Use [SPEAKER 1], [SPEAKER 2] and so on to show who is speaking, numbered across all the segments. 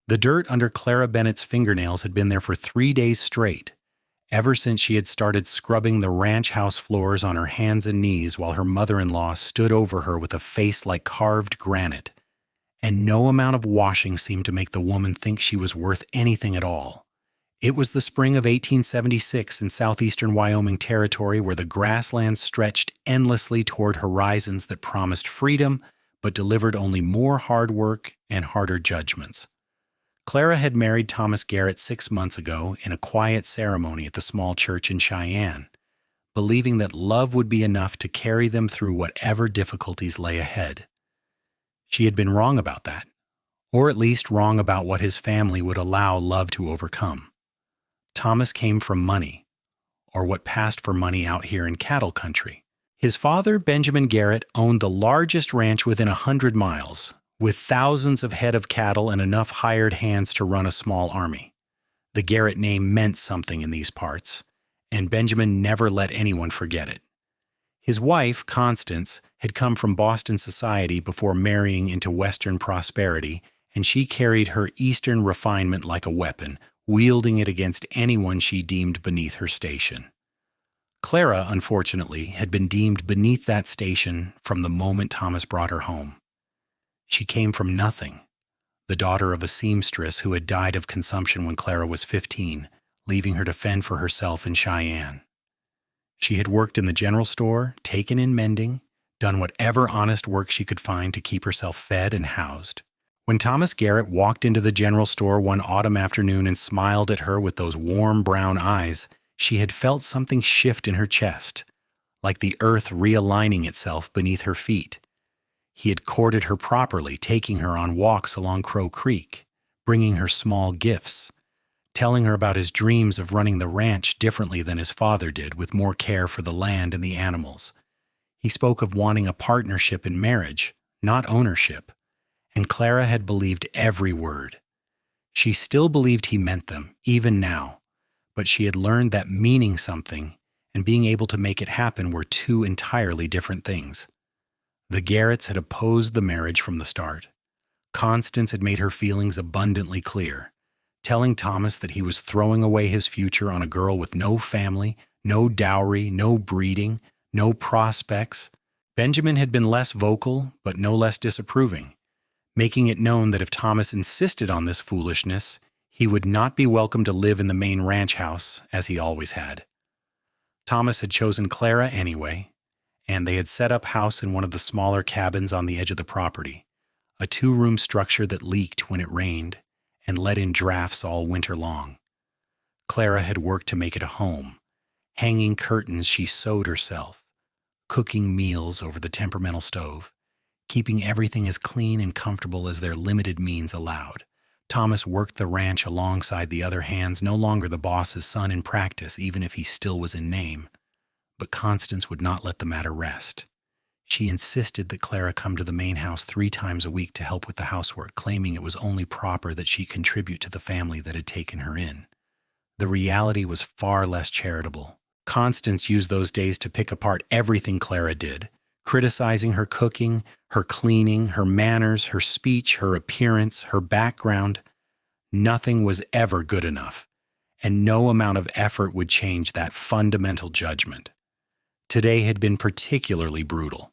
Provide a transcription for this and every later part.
[SPEAKER 1] The dirt under Clara Bennett's fingernails had been there for 3 days straight, ever since she had started scrubbing the ranch house floors on her hands and knees while her mother-in-law stood over her with a face like carved granite. And no amount of washing seemed to make the woman think she was worth anything at all. It was the spring of 1876 in southeastern Wyoming Territory where the grasslands stretched endlessly toward horizons that promised freedom but delivered only more hard work and harder judgments. Clara had married Thomas Garrett 6 months ago in a quiet ceremony at the small church in Cheyenne, believing that love would be enough to carry them through whatever difficulties lay ahead. She had been wrong about that, or at least wrong about what his family would allow love to overcome. Thomas came from money, or what passed for money out here in cattle country. His father, Benjamin Garrett, owned the largest ranch within 100 miles, with thousands of head of cattle and enough hired hands to run a small army. The Garrett name meant something in these parts, and Benjamin never let anyone forget it. His wife, Constance, had come from Boston society before marrying into Western prosperity, and she carried her Eastern refinement like a weapon, wielding it against anyone she deemed beneath her station. Clara, unfortunately, had been deemed beneath that station from the moment Thomas brought her home. She came from nothing, the daughter of a seamstress who had died of consumption when Clara was 15, leaving her to fend for herself in Cheyenne. She had worked in the general store, taken in mending, done whatever honest work she could find to keep herself fed and housed. When Thomas Garrett walked into the general store one autumn afternoon and smiled at her with those warm brown eyes, she had felt something shift in her chest, like the earth realigning itself beneath her feet. He had courted her properly, taking her on walks along Crow Creek, bringing her small gifts, telling her about his dreams of running the ranch differently than his father did, with more care for the land and the animals. He spoke of wanting a partnership in marriage, not ownership, and Clara had believed every word. She still believed he meant them, even now, but she had learned that meaning something and being able to make it happen were two entirely different things. The Garretts had opposed the marriage from the start. Constance had made her feelings abundantly clear, telling Thomas that he was throwing away his future on a girl with no family, no dowry, no breeding, no prospects. Benjamin had been less vocal, but no less disapproving, making it known that if Thomas insisted on this foolishness, he would not be welcome to live in the main ranch house, as he always had. Thomas had chosen Clara anyway, and they had set up house in one of the smaller cabins on the edge of the property, a 2-room structure that leaked when it rained and let in drafts all winter long. Clara had worked to make it a home, hanging curtains she sewed herself, cooking meals over the temperamental stove, keeping everything as clean and comfortable as their limited means allowed. Thomas worked the ranch alongside the other hands, no longer the boss's son in practice, even if he still was in name. But Constance would not let the matter rest. She insisted that Clara come to the main house 3 times a week to help with the housework, claiming it was only proper that she contribute to the family that had taken her in. The reality was far less charitable. Constance used those days to pick apart everything Clara did, criticizing her cooking, her cleaning, her manners, her speech, her appearance, her background. Nothing was ever good enough, and no amount of effort would change that fundamental judgment. Today had been particularly brutal.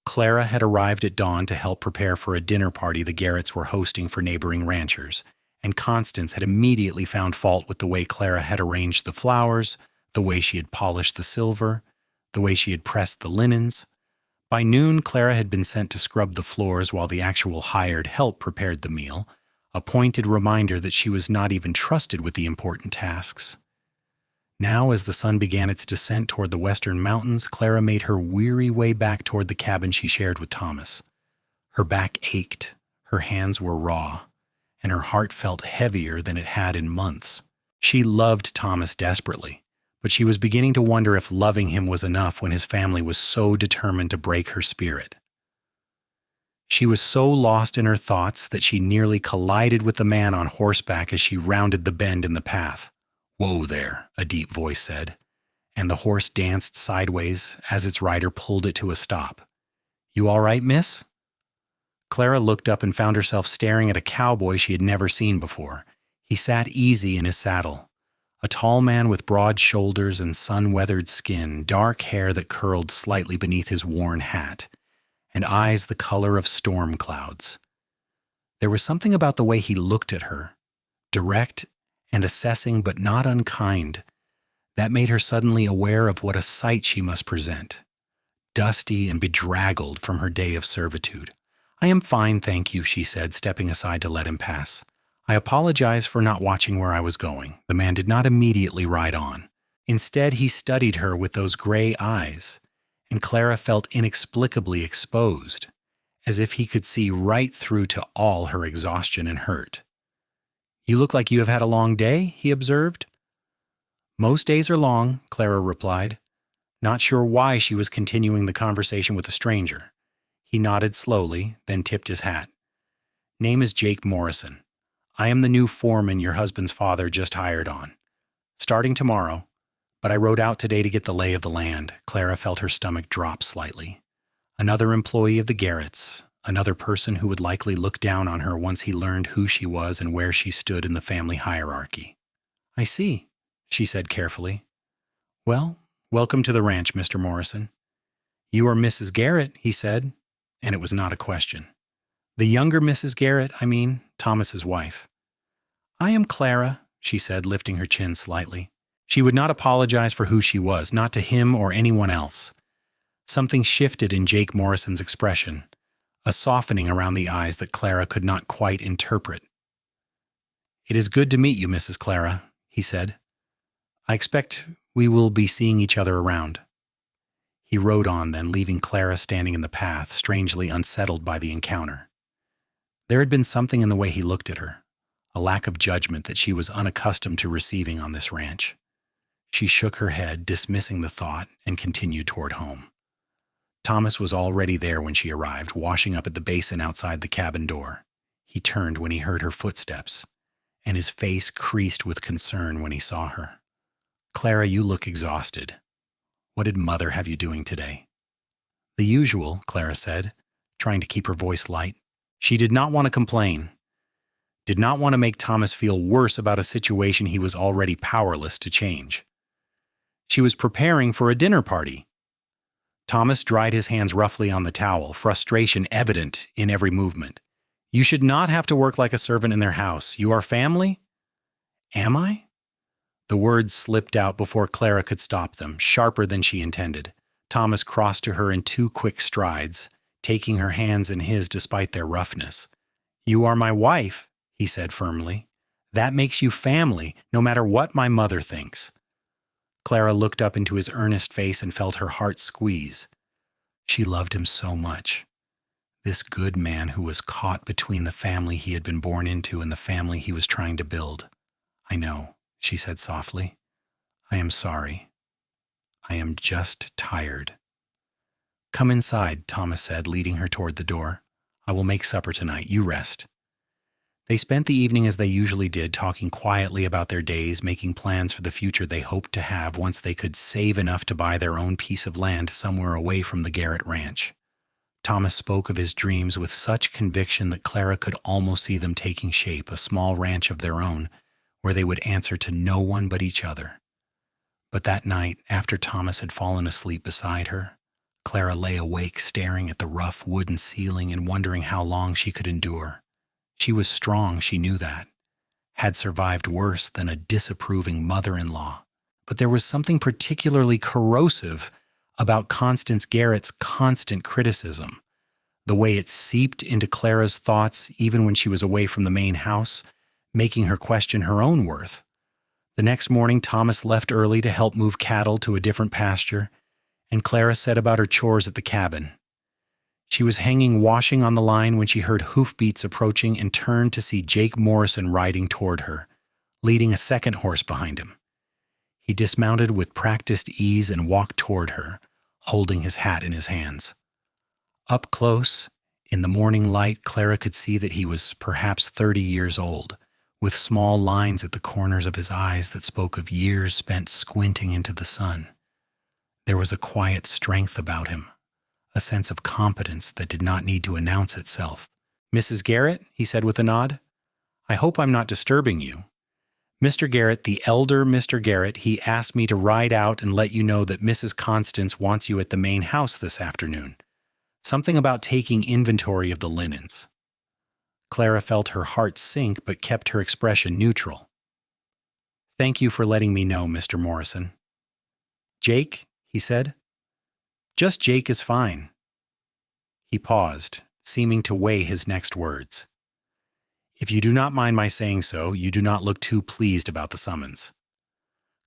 [SPEAKER 1] Clara had arrived at dawn to help prepare for a dinner party the Garretts were hosting for neighboring ranchers, and Constance had immediately found fault with the way Clara had arranged the flowers, the way she had polished the silver, the way she had pressed the linens. By noon, Clara had been sent to scrub the floors while the actual hired help prepared the meal, a pointed reminder that she was not even trusted with the important tasks. Now, as the sun began its descent toward the western mountains, Clara made her weary way back toward the cabin she shared with Thomas. Her back ached, her hands were raw, and her heart felt heavier than it had in months. She loved Thomas desperately, but she was beginning to wonder if loving him was enough when his family was so determined to break her spirit. She was so lost in her thoughts that she nearly collided with the man on horseback as she rounded the bend in the path. "Whoa there," a deep voice said, and the horse danced sideways as its rider pulled it to a stop. "You all right, miss?" Clara looked up and found herself staring at a cowboy she had never seen before. He sat easy in his saddle. A tall man with broad shoulders and sun-weathered skin, dark hair that curled slightly beneath his worn hat, and eyes the color of storm clouds. There was something about the way he looked at her, direct and assessing but not unkind, that made her suddenly aware of what a sight she must present, dusty and bedraggled from her day of servitude. "I am fine, thank you," she said, stepping aside to let him pass. "I apologize for not watching where I was going." The man did not immediately ride on. Instead, he studied her with those gray eyes, and Clara felt inexplicably exposed, as if he could see right through to all her exhaustion and hurt. "You look like you have had a long day," he observed. "Most days are long," Clara replied, not sure why she was continuing the conversation with a stranger. He nodded slowly, then tipped his hat. "Name is Jake Morrison. I am the new foreman your husband's father just hired on. Starting tomorrow, but I rode out today to get the lay of the land." Clara felt her stomach drop slightly. Another employee of the Garretts, another person who would likely look down on her once he learned who she was and where she stood in the family hierarchy. "I see," she said carefully. "Well, welcome to the ranch, Mr. Morrison." "You are Mrs. Garrett," he said, and it was not a question. "The younger Mrs. Garrett, I mean, Thomas's wife." "I am Clara," she said, lifting her chin slightly. She would not apologize for who she was, not to him or anyone else. Something shifted in Jake Morrison's expression, a softening around the eyes that Clara could not quite interpret. "It is good to meet you, Mrs. Clara," he said. "I expect we will be seeing each other around." He rode on then, leaving Clara standing in the path, strangely unsettled by the encounter. There had been something in the way he looked at her, a lack of judgment that she was unaccustomed to receiving on this ranch. She shook her head, dismissing the thought, and continued toward home. Thomas was already there when she arrived, washing up at the basin outside the cabin door. He turned when he heard her footsteps, and his face creased with concern when he saw her. "Clara, you look exhausted. What did Mother have you doing today?" "The usual," Clara said, trying to keep her voice light. She did not want to complain, did not want to make Thomas feel worse about a situation he was already powerless to change. She was preparing for a dinner party. Thomas dried his hands roughly on the towel, frustration evident in every movement. "You should not have to work like a servant in their house. You are family?" "Am I?" The words slipped out before Clara could stop them, sharper than she intended. Thomas crossed to her in 2 quick strides, taking her hands in his despite their roughness. "You are my wife," he said firmly. "That makes you family, no matter what my mother thinks." Clara looked up into his earnest face and felt her heart squeeze. She loved him so much. This good man who was caught between the family he had been born into and the family he was trying to build. "I know," she said softly. "I am sorry. I am just tired." "Come inside," Thomas said, leading her toward the door. "I will make supper tonight. You rest." They spent the evening as they usually did, talking quietly about their days, making plans for the future they hoped to have once they could save enough to buy their own piece of land somewhere away from the Garrett ranch. Thomas spoke of his dreams with such conviction that Clara could almost see them taking shape, a small ranch of their own, where they would answer to no one but each other. But that night, after Thomas had fallen asleep beside her, Clara lay awake staring at the rough wooden ceiling and wondering how long she could endure. She was strong, she knew that, had survived worse than a disapproving mother-in-law. But there was something particularly corrosive about Constance Garrett's constant criticism, the way it seeped into Clara's thoughts even when she was away from the main house, making her question her own worth. The next morning, Thomas left early to help move cattle to a different pasture, and Clara set about her chores at the cabin. She was hanging washing on the line when she heard hoofbeats approaching and turned to see Jake Morrison riding toward her, leading a second horse behind him. He dismounted with practiced ease and walked toward her, holding his hat in his hands. Up close, in the morning light, Clara could see that he was perhaps 30 years old, with small lines at the corners of his eyes that spoke of years spent squinting into the sun. There was a quiet strength about him, a sense of competence that did not need to announce itself, "Mrs. Garrett," he said with a nod. "I hope I'm not disturbing you. Mr. Garrett, the elder Mr. Garrett, he asked me to ride out and let you know that Mrs. Constance wants you at the main house this afternoon. Something about taking inventory of the linens." Clara felt her heart sink but kept her expression neutral. "Thank you for letting me know, Mr. Morrison." "Jake?" he said. "Just Jake is fine." He paused, seeming to weigh his next words. "If you do not mind my saying so, you do not look too pleased about the summons."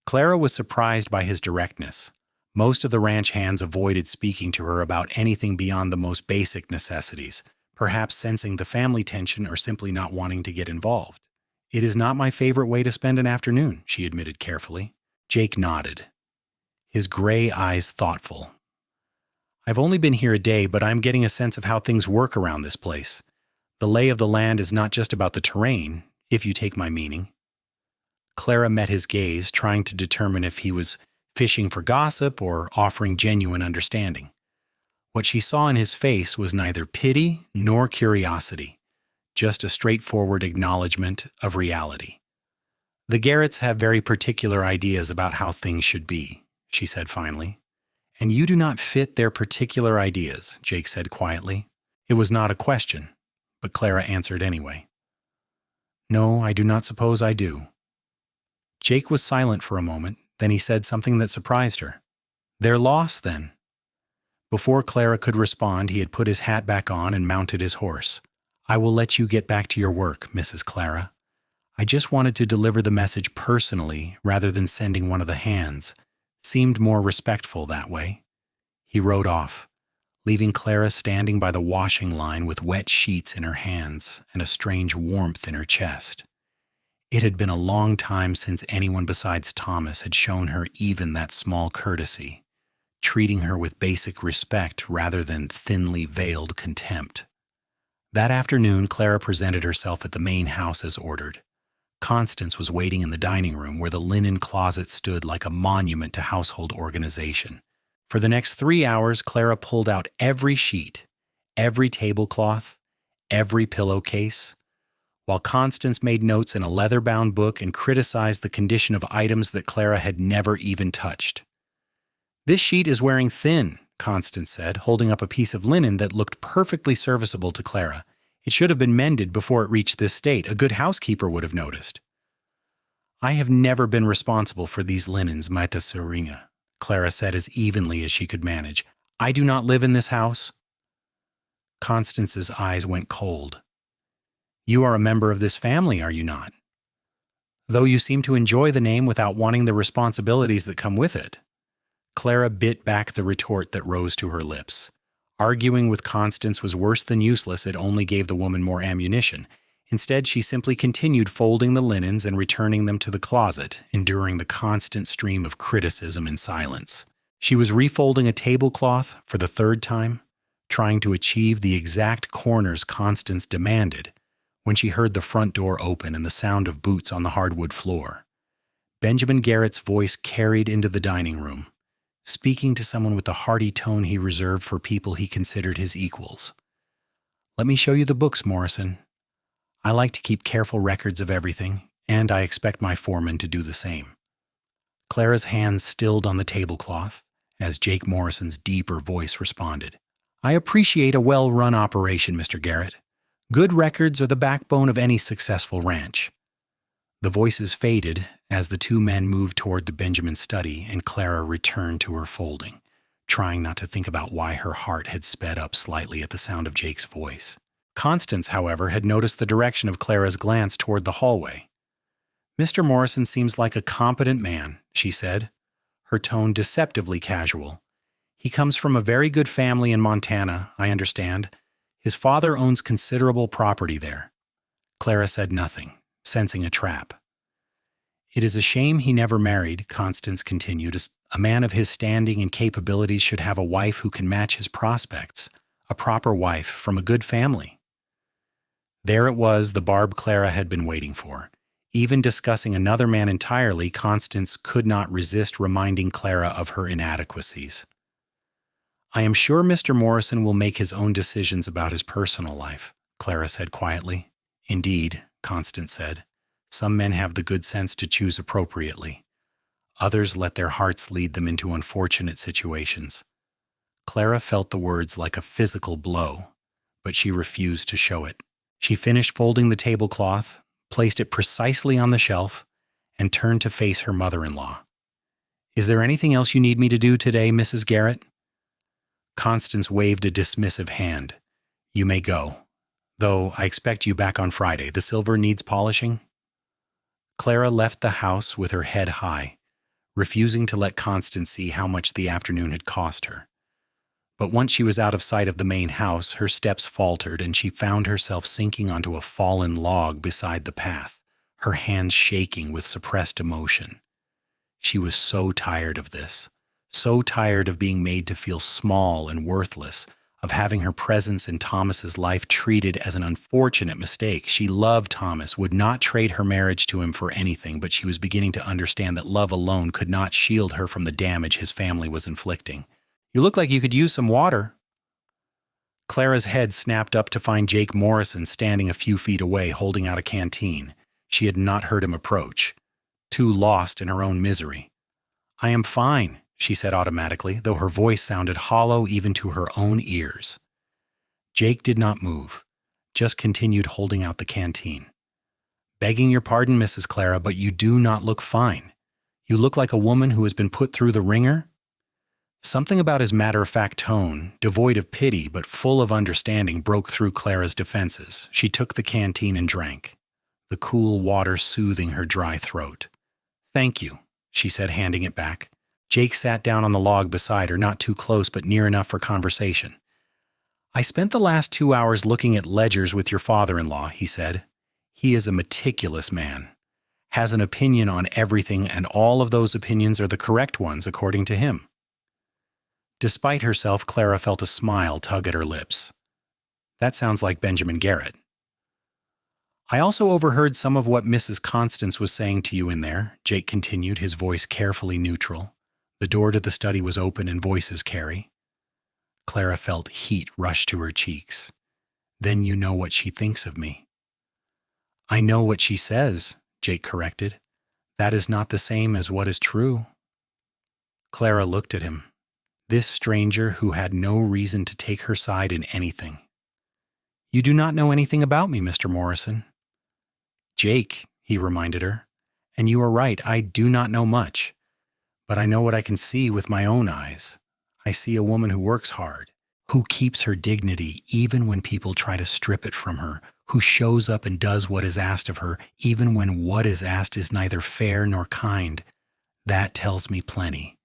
[SPEAKER 1] Clara was surprised by his directness. Most of the ranch hands avoided speaking to her about anything beyond the most basic necessities, perhaps sensing the family tension or simply not wanting to get involved. "It is not my favorite way to spend an afternoon," she admitted carefully. Jake nodded, his gray eyes thoughtful. "I've only been here a day, but I'm getting a sense of how things work around this place. The lay of the land is not just about the terrain, if you take my meaning." Clara met his gaze, trying to determine if he was fishing for gossip or offering genuine understanding. What she saw in his face was neither pity nor curiosity, just a straightforward acknowledgement of reality. "The Garretts have very particular ideas about how things should be," she said finally. "And you do not fit their particular ideas," Jake said quietly. It was not a question, but Clara answered anyway. "No, I do not suppose I do." Jake was silent for a moment, then he said something that surprised her. "They're lost, then." Before Clara could respond, he had put his hat back on and mounted his horse. "I will let you get back to your work, Mrs. Clara. I just wanted to deliver the message personally rather than sending one of the hands. Seemed more respectful that way." He rode off, leaving Clara standing by the washing line with wet sheets in her hands and a strange warmth in her chest. It had been a long time since anyone besides Thomas had shown her even that small courtesy, treating her with basic respect rather than thinly veiled contempt. That afternoon, Clara presented herself at the main house as ordered. Constance was waiting in the dining room where the linen closet stood like a monument to household organization. For the next 3 hours, Clara pulled out every sheet, every tablecloth, every pillowcase, while Constance made notes in a leather-bound book and criticized the condition of items that Clara had never even touched. "This sheet is wearing thin," Constance said, holding up a piece of linen that looked perfectly serviceable to Clara. "It should have been mended before it reached this state. A good housekeeper would have noticed." "I have never been responsible for these linens, Mata Serena," Clara said as evenly as she could manage. "I do not live in this house." Constance's eyes went cold. "You are a member of this family, are you not? Though you seem to enjoy the name without wanting the responsibilities that come with it." Clara bit back the retort that rose to her lips. Arguing with Constance was worse than useless. It only gave the woman more ammunition. Instead, she simply continued folding the linens and returning them to the closet, enduring the constant stream of criticism in silence. She was refolding a tablecloth for the 3rd time, trying to achieve the exact corners Constance demanded, when she heard the front door open and the sound of boots on the hardwood floor. Benjamin Garrett's voice carried into the dining room, speaking to someone with the hearty tone he reserved for people he considered his equals. "Let me show you the books, Morrison. I like to keep careful records of everything, and I expect my foreman to do the same." Clara's hands stilled on the tablecloth as Jake Morrison's deeper voice responded. "I appreciate a well-run operation, Mr. Garrett. Good records are the backbone of any successful ranch." The voices faded as the 2 men moved toward the Benjamin study, and Clara returned to her folding, trying not to think about why her heart had sped up slightly at the sound of Jake's voice. Constance, however, had noticed the direction of Clara's glance toward the hallway. "Mr. Morrison seems like a competent man," she said, her tone deceptively casual. "He comes from a very good family in Montana, I understand. His father owns considerable property there." Clara said nothing, sensing a trap. "It is a shame he never married," Constance continued. "A man of his standing and capabilities should have a wife who can match his prospects, a proper wife from a good family." There it was, the barb Clara had been waiting for. Even discussing another man entirely, Constance could not resist reminding Clara of her inadequacies. "I am sure Mr. Morrison will make his own decisions about his personal life," Clara said quietly. Indeed, Constance said. Some men have the good sense to choose appropriately. Others let their hearts lead them into unfortunate situations. Clara felt the words like a physical blow, but she refused to show it. She finished folding the tablecloth, placed it precisely on the shelf, and turned to face her mother-in-law. Is there anything else you need me to do today, Mrs. Garrett? Constance waved a dismissive hand. You may go. Though I expect you back on Friday. The silver needs polishing. Clara left the house with her head high, refusing to let Constance see how much the afternoon had cost her. But once she was out of sight of the main house, her steps faltered and she found herself sinking onto a fallen log beside the path, her hands shaking with suppressed emotion. She was so tired of this, so tired of being made to feel small and worthless, of having her presence in Thomas's life treated as an unfortunate mistake. She loved Thomas, would not trade her marriage to him for anything, but she was beginning to understand that love alone could not shield her from the damage his family was inflicting. You look like you could use some water. Clara's head snapped up to find Jake Morrison standing a few feet away holding out a canteen. She had not heard him approach, too lost in her own misery. I am fine, she said automatically, though her voice sounded hollow even to her own ears. Jake did not move, just continued holding out the canteen. Begging your pardon, Mrs. Clara, but you do not look fine. You look like a woman who has been put through the ringer. Something about his matter-of-fact tone, devoid of pity but full of understanding, broke through Clara's defenses. She took the canteen and drank, the cool water soothing her dry throat. Thank you, she said, handing it back. Jake sat down on the log beside her, not too close but near enough for conversation. I spent the last 2 hours looking at ledgers with your father-in-law, he said. He is a meticulous man, has an opinion on everything, and all of those opinions are the correct ones according to him. Despite herself, Clara felt a smile tug at her lips. That sounds like Benjamin Garrett. I also overheard some of what Mrs. Constance was saying to you in there, Jake continued, his voice carefully neutral. The door to the study was open and voices carry. Clara felt heat rush to her cheeks. Then you know what she thinks of me. I know what she says, Jake corrected. That is not the same as what is true. Clara looked at him. This stranger who had no reason to take her side in anything. You do not know anything about me, Mr. Morrison. Jake, he reminded her, and you are right, I do not know much. But I know what I can see with my own eyes. I see a woman who works hard, who keeps her dignity even when people try to strip it from her, who shows up and does what is asked of her, even when what is asked is neither fair nor kind. That tells me plenty.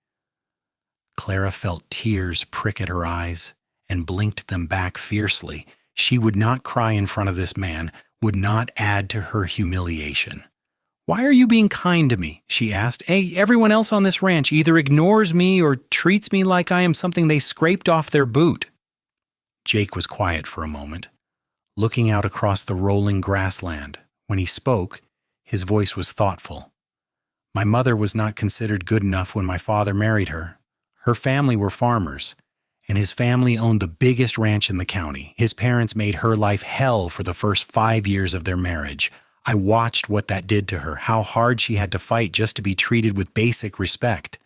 [SPEAKER 1] Clara felt tears prick at her eyes and blinked them back fiercely. She would not cry in front of this man, would not add to her humiliation. Why are you being kind to me? She asked. Hey, everyone else on this ranch either ignores me or treats me like I am something they scraped off their boot. Jake was quiet for a moment, looking out across the rolling grassland. When he spoke, his voice was thoughtful. My mother was not considered good enough when my father married her. Her family were farmers, and his family owned the biggest ranch in the county. His parents made her life hell for the first 5 years of their marriage. I watched what that did to her, how hard she had to fight just to be treated with basic respect.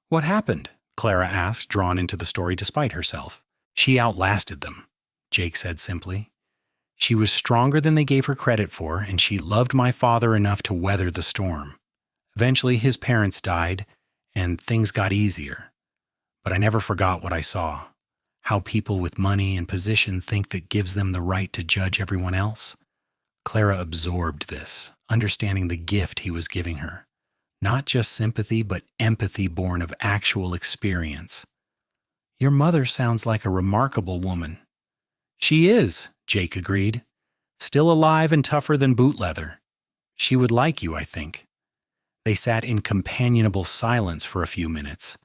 [SPEAKER 1] What happened? Clara asked, drawn into the story despite herself. She outlasted them, Jake said simply. She was stronger than they gave her credit for, and she loved my father enough to weather the storm. Eventually, his parents died, and things got easier. But I never forgot what I saw, how people with money and position think that gives them the right to judge everyone else. Clara absorbed this, understanding the gift he was giving her. Not just sympathy, but empathy born of actual experience. Your mother sounds like a remarkable woman. She is, Jake agreed. Still alive and tougher than boot leather. She would like you, I think. They sat in companionable silence for a few minutes,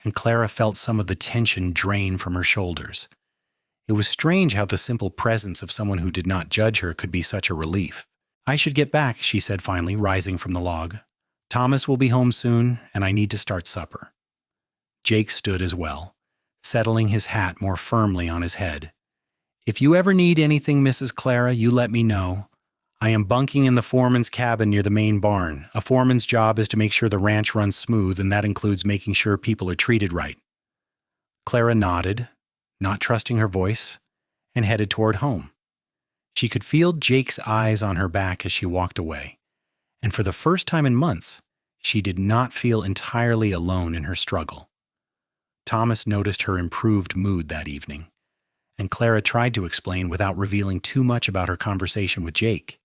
[SPEAKER 1] and Clara felt some of the tension drain from her shoulders. It was strange how the simple presence of someone who did not judge her could be such a relief. I should get back, she said finally, rising from the log. Thomas will be home soon, and I need to start supper. Jake stood as well, settling his hat more firmly on his head. "If you ever need anything, Mrs. Clara, you let me know. I am bunking in the foreman's cabin near the main barn. A foreman's job is to make sure the ranch runs smooth, and that includes making sure people are treated right." Clara nodded, not trusting her voice, and headed toward home. She could feel Jake's eyes on her back as she walked away, and for the first time in months, she did not feel entirely alone in her struggle. Thomas noticed her improved mood that evening, and Clara tried to explain without revealing too much about her conversation with Jake.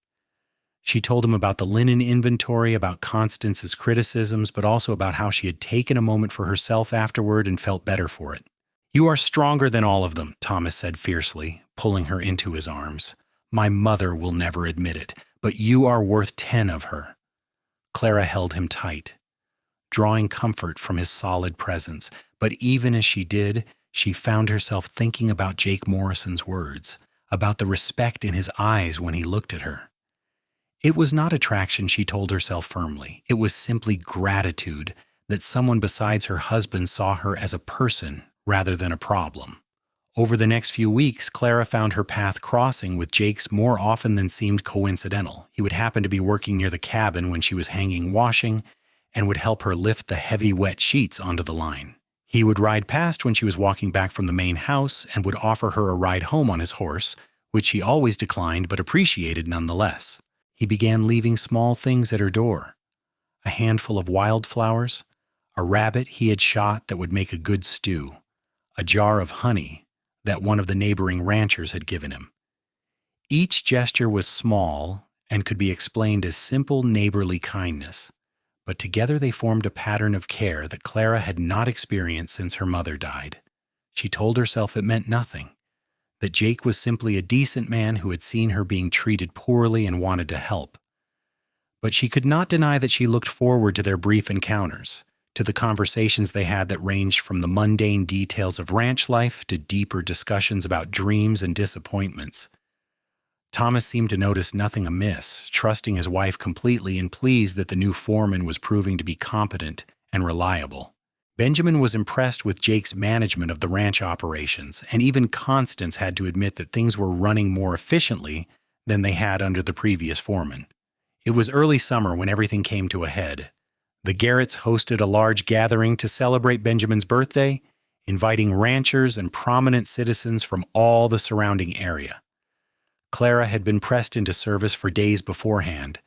[SPEAKER 1] She told him about the linen inventory, about Constance's criticisms, but also about how she had taken a moment for herself afterward and felt better for it. "You are stronger than all of them," Thomas said fiercely, pulling her into his arms. "My mother will never admit it, but you are worth 10 of her." Clara held him tight, drawing comfort from his solid presence, but even as she did, she found herself thinking about Jake Morrison's words, about the respect in his eyes when he looked at her. It was not attraction, she told herself firmly. It was simply gratitude that someone besides her husband saw her as a person rather than a problem. Over the next few weeks, Clara found her path crossing with Jake's more often than seemed coincidental. He would happen to be working near the cabin when she was hanging washing and would help her lift the heavy, wet sheets onto the line. He would ride past when she was walking back from the main house and would offer her a ride home on his horse, which she always declined but appreciated nonetheless. He began leaving small things at her door: a handful of wildflowers, a rabbit he had shot that would make a good stew, a jar of honey that one of the neighboring ranchers had given him. Each gesture was small and could be explained as simple neighborly kindness, but together they formed a pattern of care that Clara had not experienced since her mother died. She told herself it meant nothing, that Jake was simply a decent man who had seen her being treated poorly and wanted to help. But she could not deny that she looked forward to their brief encounters, to the conversations they had that ranged from the mundane details of ranch life to deeper discussions about dreams and disappointments. Thomas seemed to notice nothing amiss, trusting his wife completely and pleased that the new foreman was proving to be competent and reliable. Benjamin was impressed with Jake's management of the ranch operations, and even Constance had to admit that things were running more efficiently than they had under the previous foreman. It was early summer when everything came to a head. The Garretts hosted a large gathering to celebrate Benjamin's birthday, inviting ranchers and prominent citizens from all the surrounding area. Clara had been pressed into service for days beforehand,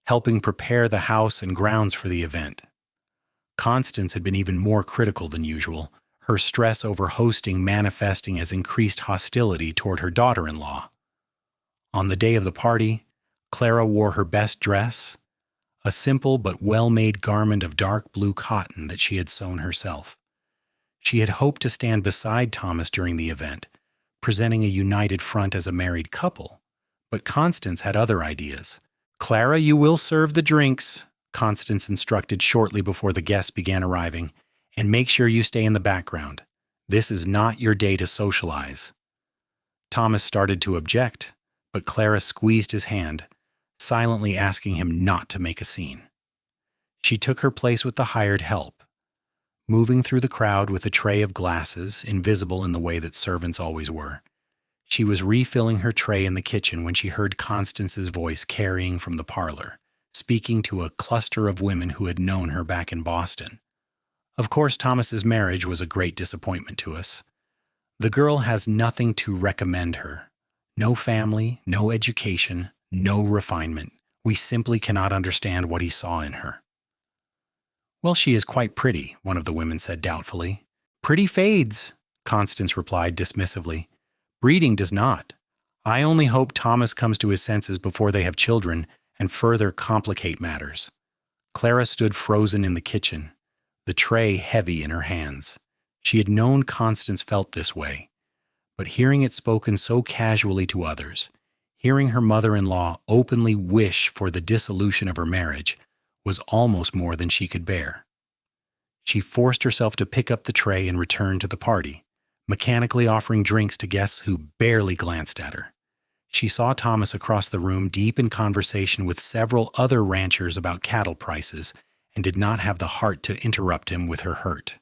[SPEAKER 1] helping prepare the house and grounds for the event. Constance had been even more critical than usual, her stress over hosting manifesting as increased hostility toward her daughter-in-law. On the day of the party, Clara wore her best dress, a simple but well-made garment of dark blue cotton that she had sewn herself. She had hoped to stand beside Thomas during the event, presenting a united front as a married couple, but Constance had other ideas. "Clara, you will serve the drinks," Constance instructed shortly before the guests began arriving, "and make sure you stay in the background. This is not your day to socialize." Thomas started to object, but Clara squeezed his hand, silently asking him not to make a scene. She took her place with the hired help, moving through the crowd with a tray of glasses, invisible in the way that servants always were. She was refilling her tray in the kitchen when she heard Constance's voice carrying from the parlor, speaking to a cluster of women who had known her back in Boston. "Of course, Thomas's marriage was a great disappointment to us. The girl has nothing to recommend her. No family, no education, no refinement. We simply cannot understand what he saw in her." "Well, she is quite pretty," one of the women said doubtfully. "Pretty fades," Constance replied dismissively. "Breeding does not. I only hope Thomas comes to his senses before they have children and further complicate matters." Clara stood frozen in the kitchen, the tray heavy in her hands. She had known Constance felt this way, but hearing it spoken so casually to others, hearing her mother-in-law openly wish for the dissolution of her marriage, was almost more than she could bear. She forced herself to pick up the tray and return to the party, mechanically offering drinks to guests who barely glanced at her. She saw Thomas across the room, deep in conversation with several other ranchers about cattle prices, and did not have the heart to interrupt him with her hurt.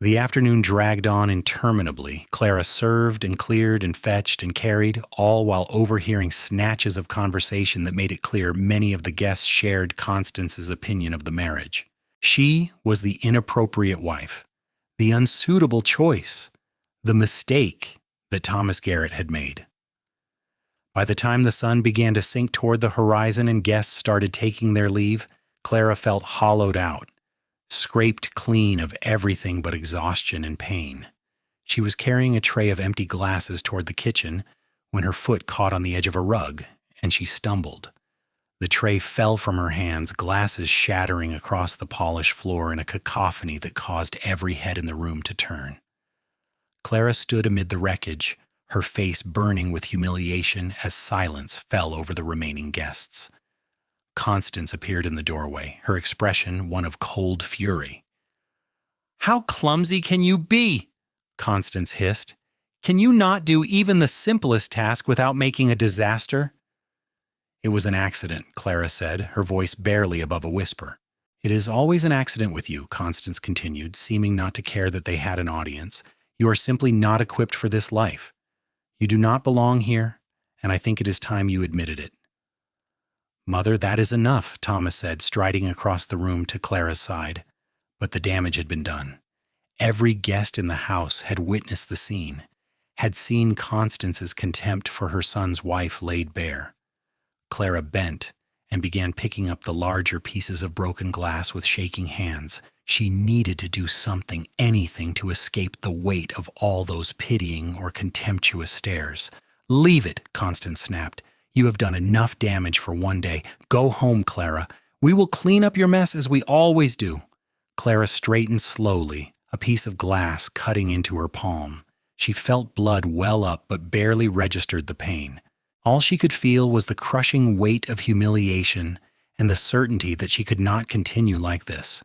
[SPEAKER 1] The afternoon dragged on interminably. Clara served and cleared and fetched and carried, all while overhearing snatches of conversation that made it clear many of the guests shared Constance's opinion of the marriage. She was the inappropriate wife, the unsuitable choice, the mistake that Thomas Garrett had made. By the time the sun began to sink toward the horizon and guests started taking their leave, Clara felt hollowed out, scraped clean of everything but exhaustion and pain. She was carrying a tray of empty glasses toward the kitchen when her foot caught on the edge of a rug, and she stumbled. The tray fell from her hands, glasses shattering across the polished floor in a cacophony that caused every head in the room to turn. Clara stood amid the wreckage, her face burning with humiliation as silence fell over the remaining guests. Constance appeared in the doorway, her expression one of cold fury. "How clumsy can you be?" Constance hissed. "Can you not do even the simplest task without making a disaster?" "It was an accident," Clara said, her voice barely above a whisper. "It is always an accident with you," Constance continued, seeming not to care that they had an audience. "You are simply not equipped for this life. You do not belong here, and I think it is time you admitted it." "Mother, that is enough," Thomas said, striding across the room to Clara's side. But the damage had been done. Every guest in the house had witnessed the scene, had seen Constance's contempt for her son's wife laid bare. Clara bent and began picking up the larger pieces of broken glass with shaking hands. She needed to do something, anything, to escape the weight of all those pitying or contemptuous stares. "Leave it," Constance snapped. "You have done enough damage for one day. Go home, Clara. We will clean up your mess as we always do." Clara straightened slowly, a piece of glass cutting into her palm. She felt blood well up but barely registered the pain. All she could feel was the crushing weight of humiliation and the certainty that she could not continue like this,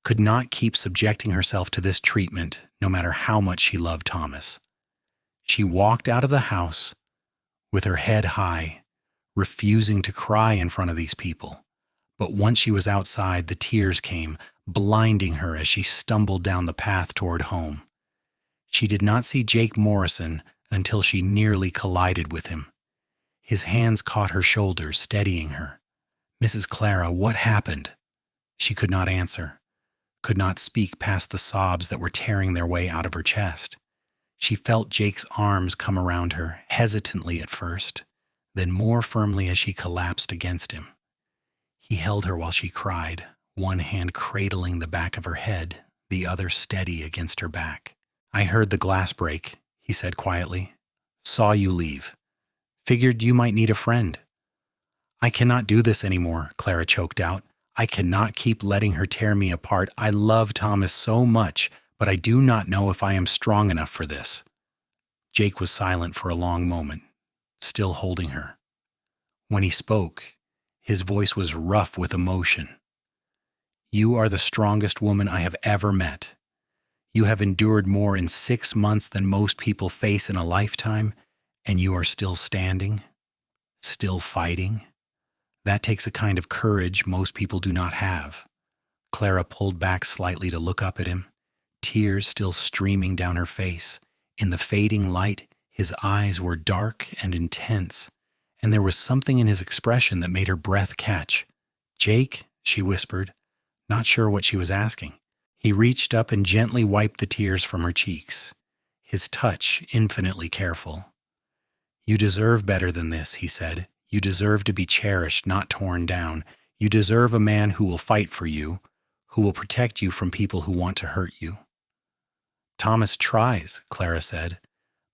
[SPEAKER 1] could not keep subjecting herself to this treatment no matter how much she loved Thomas. She walked out of the house with her head high, refusing to cry in front of these people. But once she was outside, the tears came, blinding her as she stumbled down the path toward home. She did not see Jake Morrison until she nearly collided with him. His hands caught her shoulders, steadying her. "Mrs. Clara, what happened?" She could not answer, could not speak past the sobs that were tearing their way out of her chest. She felt Jake's arms come around her, hesitantly at first, then more firmly as she collapsed against him. He held her while she cried, one hand cradling the back of her head, the other steady against her back. "I heard the glass break," he said quietly. "Saw you leave. Figured you might need a friend." "I cannot do this anymore," Clara choked out. "I cannot keep letting her tear me apart. I love Thomas so much, but I do not know if I am strong enough for this." Jake was silent for a long moment, still holding her. When he spoke, his voice was rough with emotion. "You are the strongest woman I have ever met. You have endured more in 6 months than most people face in a lifetime, and you are still standing, still fighting. That takes a kind of courage most people do not have." Clara pulled back slightly to look up at him, tears still streaming down her face. In the fading light, his eyes were dark and intense, and there was something in his expression that made her breath catch. "Jake," she whispered, not sure what she was asking. He reached up and gently wiped the tears from her cheeks, his touch infinitely careful. "You deserve better than this," he said. "You deserve to be cherished, not torn down. You deserve a man who will fight for you, who will protect you from people who want to hurt you." "Thomas tries," Clara said,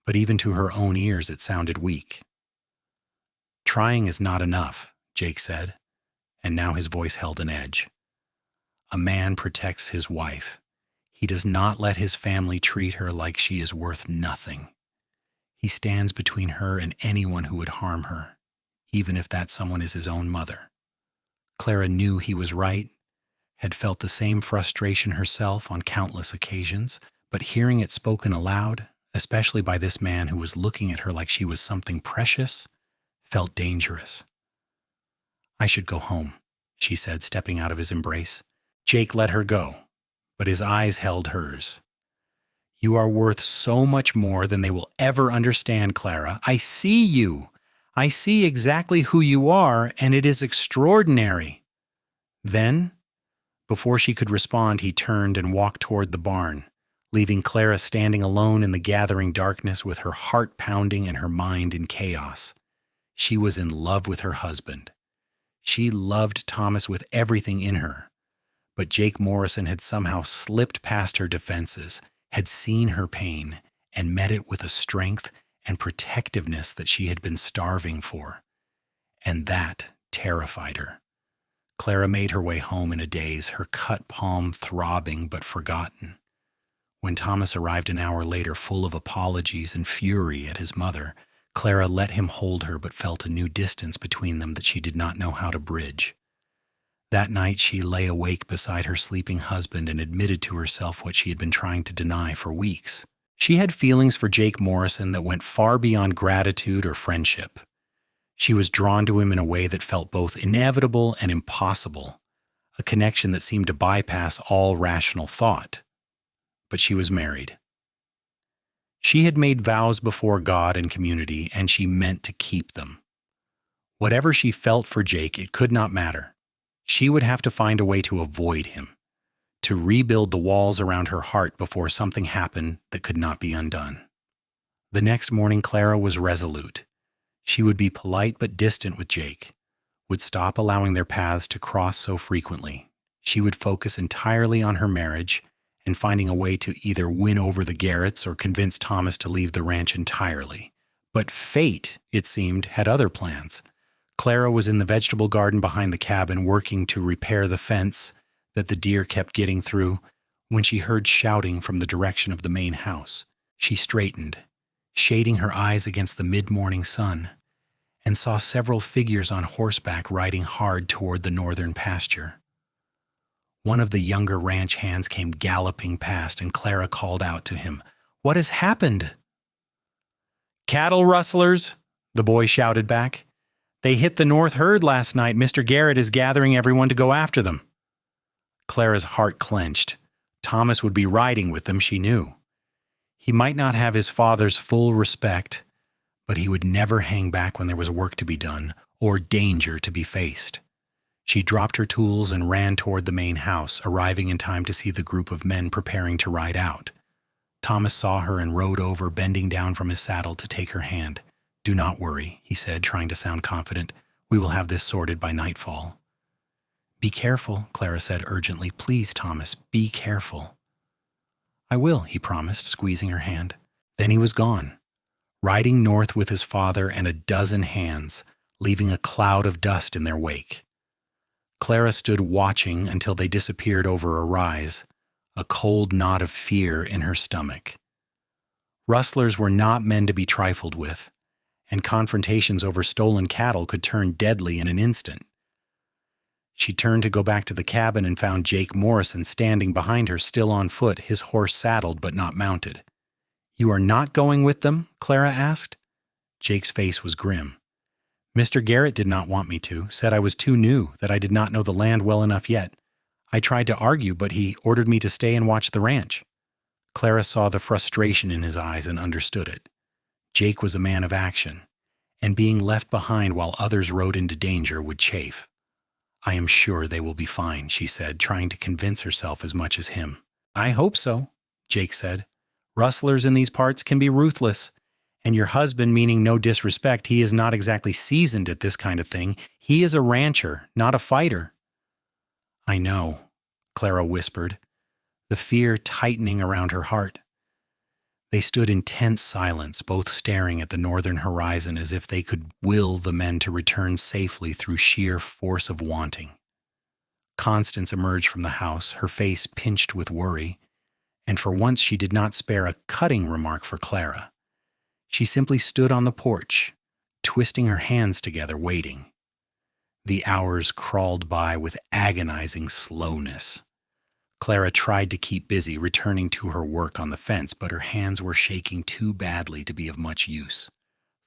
[SPEAKER 1] but even to her own ears it sounded weak. "Trying is not enough," Jake said, and now his voice held an edge. "A man protects his wife. He does not let his family treat her like she is worth nothing. He stands between her and anyone who would harm her, even if that someone is his own mother." Clara knew he was right, had felt the same frustration herself on countless occasions, but hearing it spoken aloud, especially by this man who was looking at her like she was something precious, felt dangerous. "I should go home," she said, stepping out of his embrace. Jake let her go, but his eyes held hers. You are worth so much more than they will ever understand, Clara. I see you. I see exactly who you are, and it is extraordinary." Then, before she could respond, he turned and walked toward the barn, leaving Clara standing alone in the gathering darkness with her heart pounding and her mind in chaos. She was in love with her husband. She loved Thomas with everything in her. But Jake Morrison had somehow slipped past her defenses, had seen her pain, and met it with a strength and protectiveness that she had been starving for. And that terrified her. Clara made her way home in a daze, her cut palm throbbing but forgotten. When Thomas arrived an hour later, full of apologies and fury at his mother, Clara let him hold her but felt a new distance between them that she did not know how to bridge. That night she lay awake beside her sleeping husband and admitted to herself what she had been trying to deny for weeks. She had feelings for Jake Morrison that went far beyond gratitude or friendship. She was drawn to him in a way that felt both inevitable and impossible, a connection that seemed to bypass all rational thought. But she was married. She had made vows before God and community, and she meant to keep them. Whatever she felt for Jake, it could not matter. She would have to find a way to avoid him, to rebuild the walls around her heart before something happened that could not be undone. The next morning, Clara was resolute. She would be polite but distant with Jake, would stop allowing their paths to cross so frequently. She would focus entirely on her marriage and finding a way to either win over the Garretts or convince Thomas to leave the ranch entirely. But fate, it seemed, had other plans. Clara was in the vegetable garden behind the cabin working to repair the fence that the deer kept getting through when she heard shouting from the direction of the main house. She straightened, shading her eyes against the mid-morning sun, and saw several figures on horseback riding hard toward the northern pasture. One of the younger ranch hands came galloping past, and Clara called out to him, "What has happened?" "Cattle rustlers," the boy shouted back. "They hit the north herd last night. Mr. Garrett is gathering everyone to go after them." Clara's heart clenched. Thomas would be riding with them, she knew. He might not have his father's full respect, but he would never hang back when there was work to be done or danger to be faced. She dropped her tools and ran toward the main house, arriving in time to see the group of men preparing to ride out. Thomas saw her and rode over, bending down from his saddle to take her hand. "Do not worry," he said, trying to sound confident. "We will have this sorted by nightfall." "Be careful," Clara said urgently. "Please, Thomas, be careful." "I will," he promised, squeezing her hand. Then he was gone, riding north with his father and a dozen hands, leaving a cloud of dust in their wake. Clara stood watching until they disappeared over a rise, a cold knot of fear in her stomach. Rustlers were not men to be trifled with, and confrontations over stolen cattle could turn deadly in an instant. She turned to go back to the cabin and found Jake Morrison standing behind her, still on foot, his horse saddled but not mounted. "You are not going with them?" Clara asked. Jake's face was grim. "Mr. Garrett did not want me to, said I was too new, that I did not know the land well enough yet. I tried to argue, but he ordered me to stay and watch the ranch." Clara saw the frustration in his eyes and understood it. Jake was a man of action, and being left behind while others rode into danger would chafe. "I am sure they will be fine," she said, trying to convince herself as much as him. "I hope so," Jake said. "Rustlers in these parts can be ruthless. And your husband, meaning no disrespect, he is not exactly seasoned at this kind of thing. He is a rancher, not a fighter." "I know," Clara whispered, the fear tightening around her heart. They stood in tense silence, both staring at the northern horizon as if they could will the men to return safely through sheer force of wanting. Constance emerged from the house, her face pinched with worry, and for once she did not spare a cutting remark for Clara. She simply stood on the porch, twisting her hands together, waiting. The hours crawled by with agonizing slowness. Clara tried to keep busy, returning to her work on the fence, but her hands were shaking too badly to be of much use.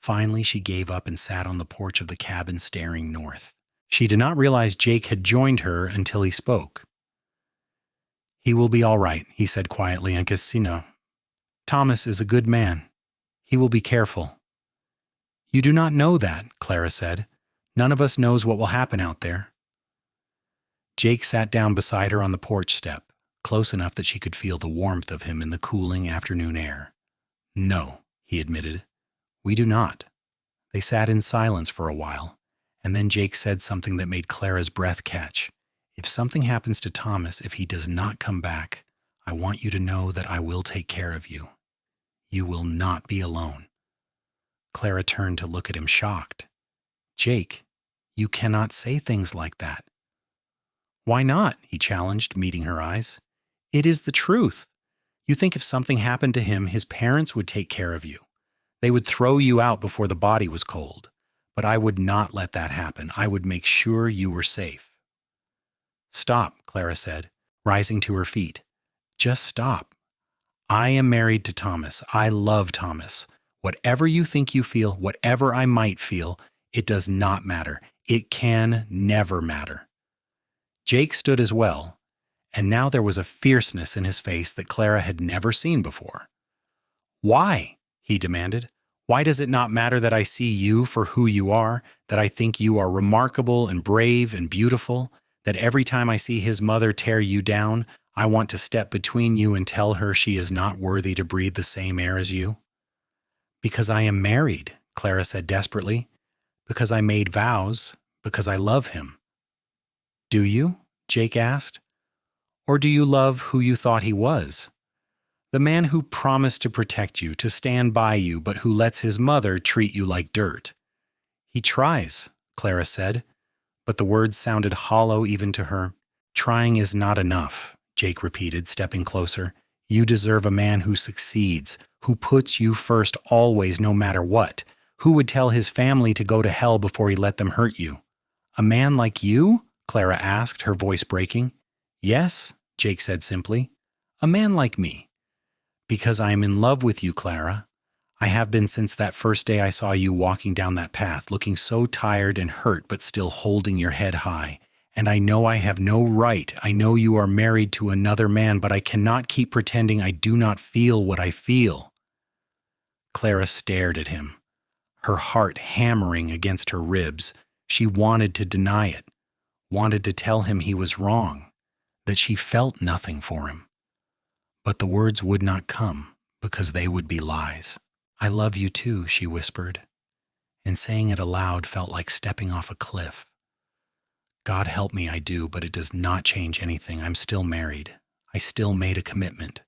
[SPEAKER 1] Finally, she gave up and sat on the porch of the cabin, staring north. She did not realize Jake had joined her until he spoke. "He will be all right," he said quietly, "and Casino. Thomas is a good man. He will be careful." "You do not know that," Clara said. "None of us knows what will happen out there." Jake sat down beside her on the porch step, close enough that she could feel the warmth of him in the cooling afternoon air. "No," he admitted. "We do not." They sat in silence for a while, and then Jake said something that made Clara's breath catch. "If something happens to Thomas, if he does not come back, I want you to know that I will take care of you. You will not be alone." Clara turned to look at him shocked. "Jake, you cannot say things like that." "Why not?" he challenged, meeting her eyes. "It is the truth. You think if something happened to him, his parents would take care of you. They would throw you out before the body was cold. But I would not let that happen. I would make sure you were safe." "Stop," Clara said, rising to her feet. "Just stop. I am married to Thomas. I love Thomas. Whatever you think you feel, whatever I might feel, it does not matter. It can never matter." Jake stood as well, and now there was a fierceness in his face that Clara had never seen before. "Why?" he demanded. "Why does it not matter that I see you for who you are, that I think you are remarkable and brave and beautiful, that every time I see his mother tear you down, I want to step between you and tell her she is not worthy to breathe the same air as you?" "Because I am married," Clara said desperately. "Because I made vows, because I love him." "Do you?" Jake asked. "Or do you love who you thought he was? The man who promised to protect you, to stand by you, but who lets his mother treat you like dirt." "He tries," Clara said, but the words sounded hollow even to her. "Trying is not enough," Jake repeated, stepping closer. "You deserve a man who succeeds, who puts you first always, no matter what, who would tell his family to go to hell before he let them hurt you." "A man like you?" Clara asked, her voice breaking. "Yes," Jake said simply. "A man like me. Because I am in love with you, Clara. I have been since that first day I saw you walking down that path, looking so tired and hurt but still holding your head high. And I know I have no right. I know you are married to another man, but I cannot keep pretending I do not feel what I feel." Clara stared at him, her heart hammering against her ribs. She wanted to deny it, wanted to tell him he was wrong, that she felt nothing for him. But the words would not come, because they would be lies. "I love you too," she whispered, and saying it aloud felt like stepping off a cliff. "God help me, I do, but it does not change anything. I'm still married. I still made a commitment."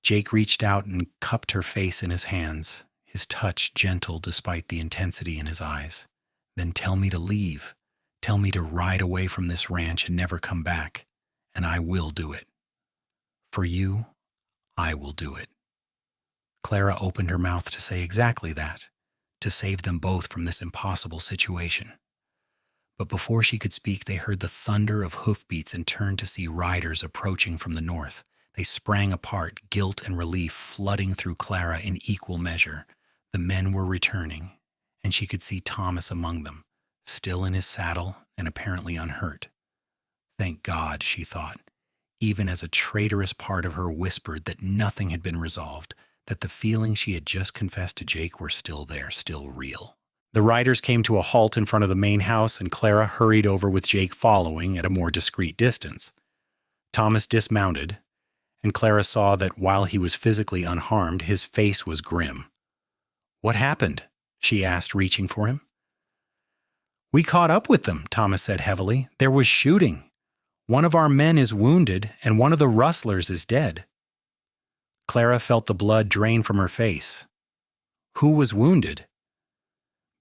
[SPEAKER 1] Jake reached out and cupped her face in his hands, his touch gentle despite the intensity in his eyes. "Then tell me to leave. Tell me to ride away from this ranch and never come back, and I will do it. For you, I will do it." Clara opened her mouth to say exactly that, to save them both from this impossible situation. But before she could speak, they heard the thunder of hoofbeats and turned to see riders approaching from the north. They sprang apart, guilt and relief flooding through Clara in equal measure. The men were returning, and she could see Thomas among them, still in his saddle and apparently unhurt. Thank God, she thought, even as a traitorous part of her whispered that nothing had been resolved, that the feelings she had just confessed to Jake were still there, still real. The riders came to a halt in front of the main house, and Clara hurried over with Jake following at a more discreet distance. Thomas dismounted, and Clara saw that while he was physically unharmed, his face was grim. "What happened?" she asked, reaching for him. "We caught up with them," Thomas said heavily. "There was shooting. One of our men is wounded, and one of the rustlers is dead." Clara felt the blood drain from her face. "Who was wounded?"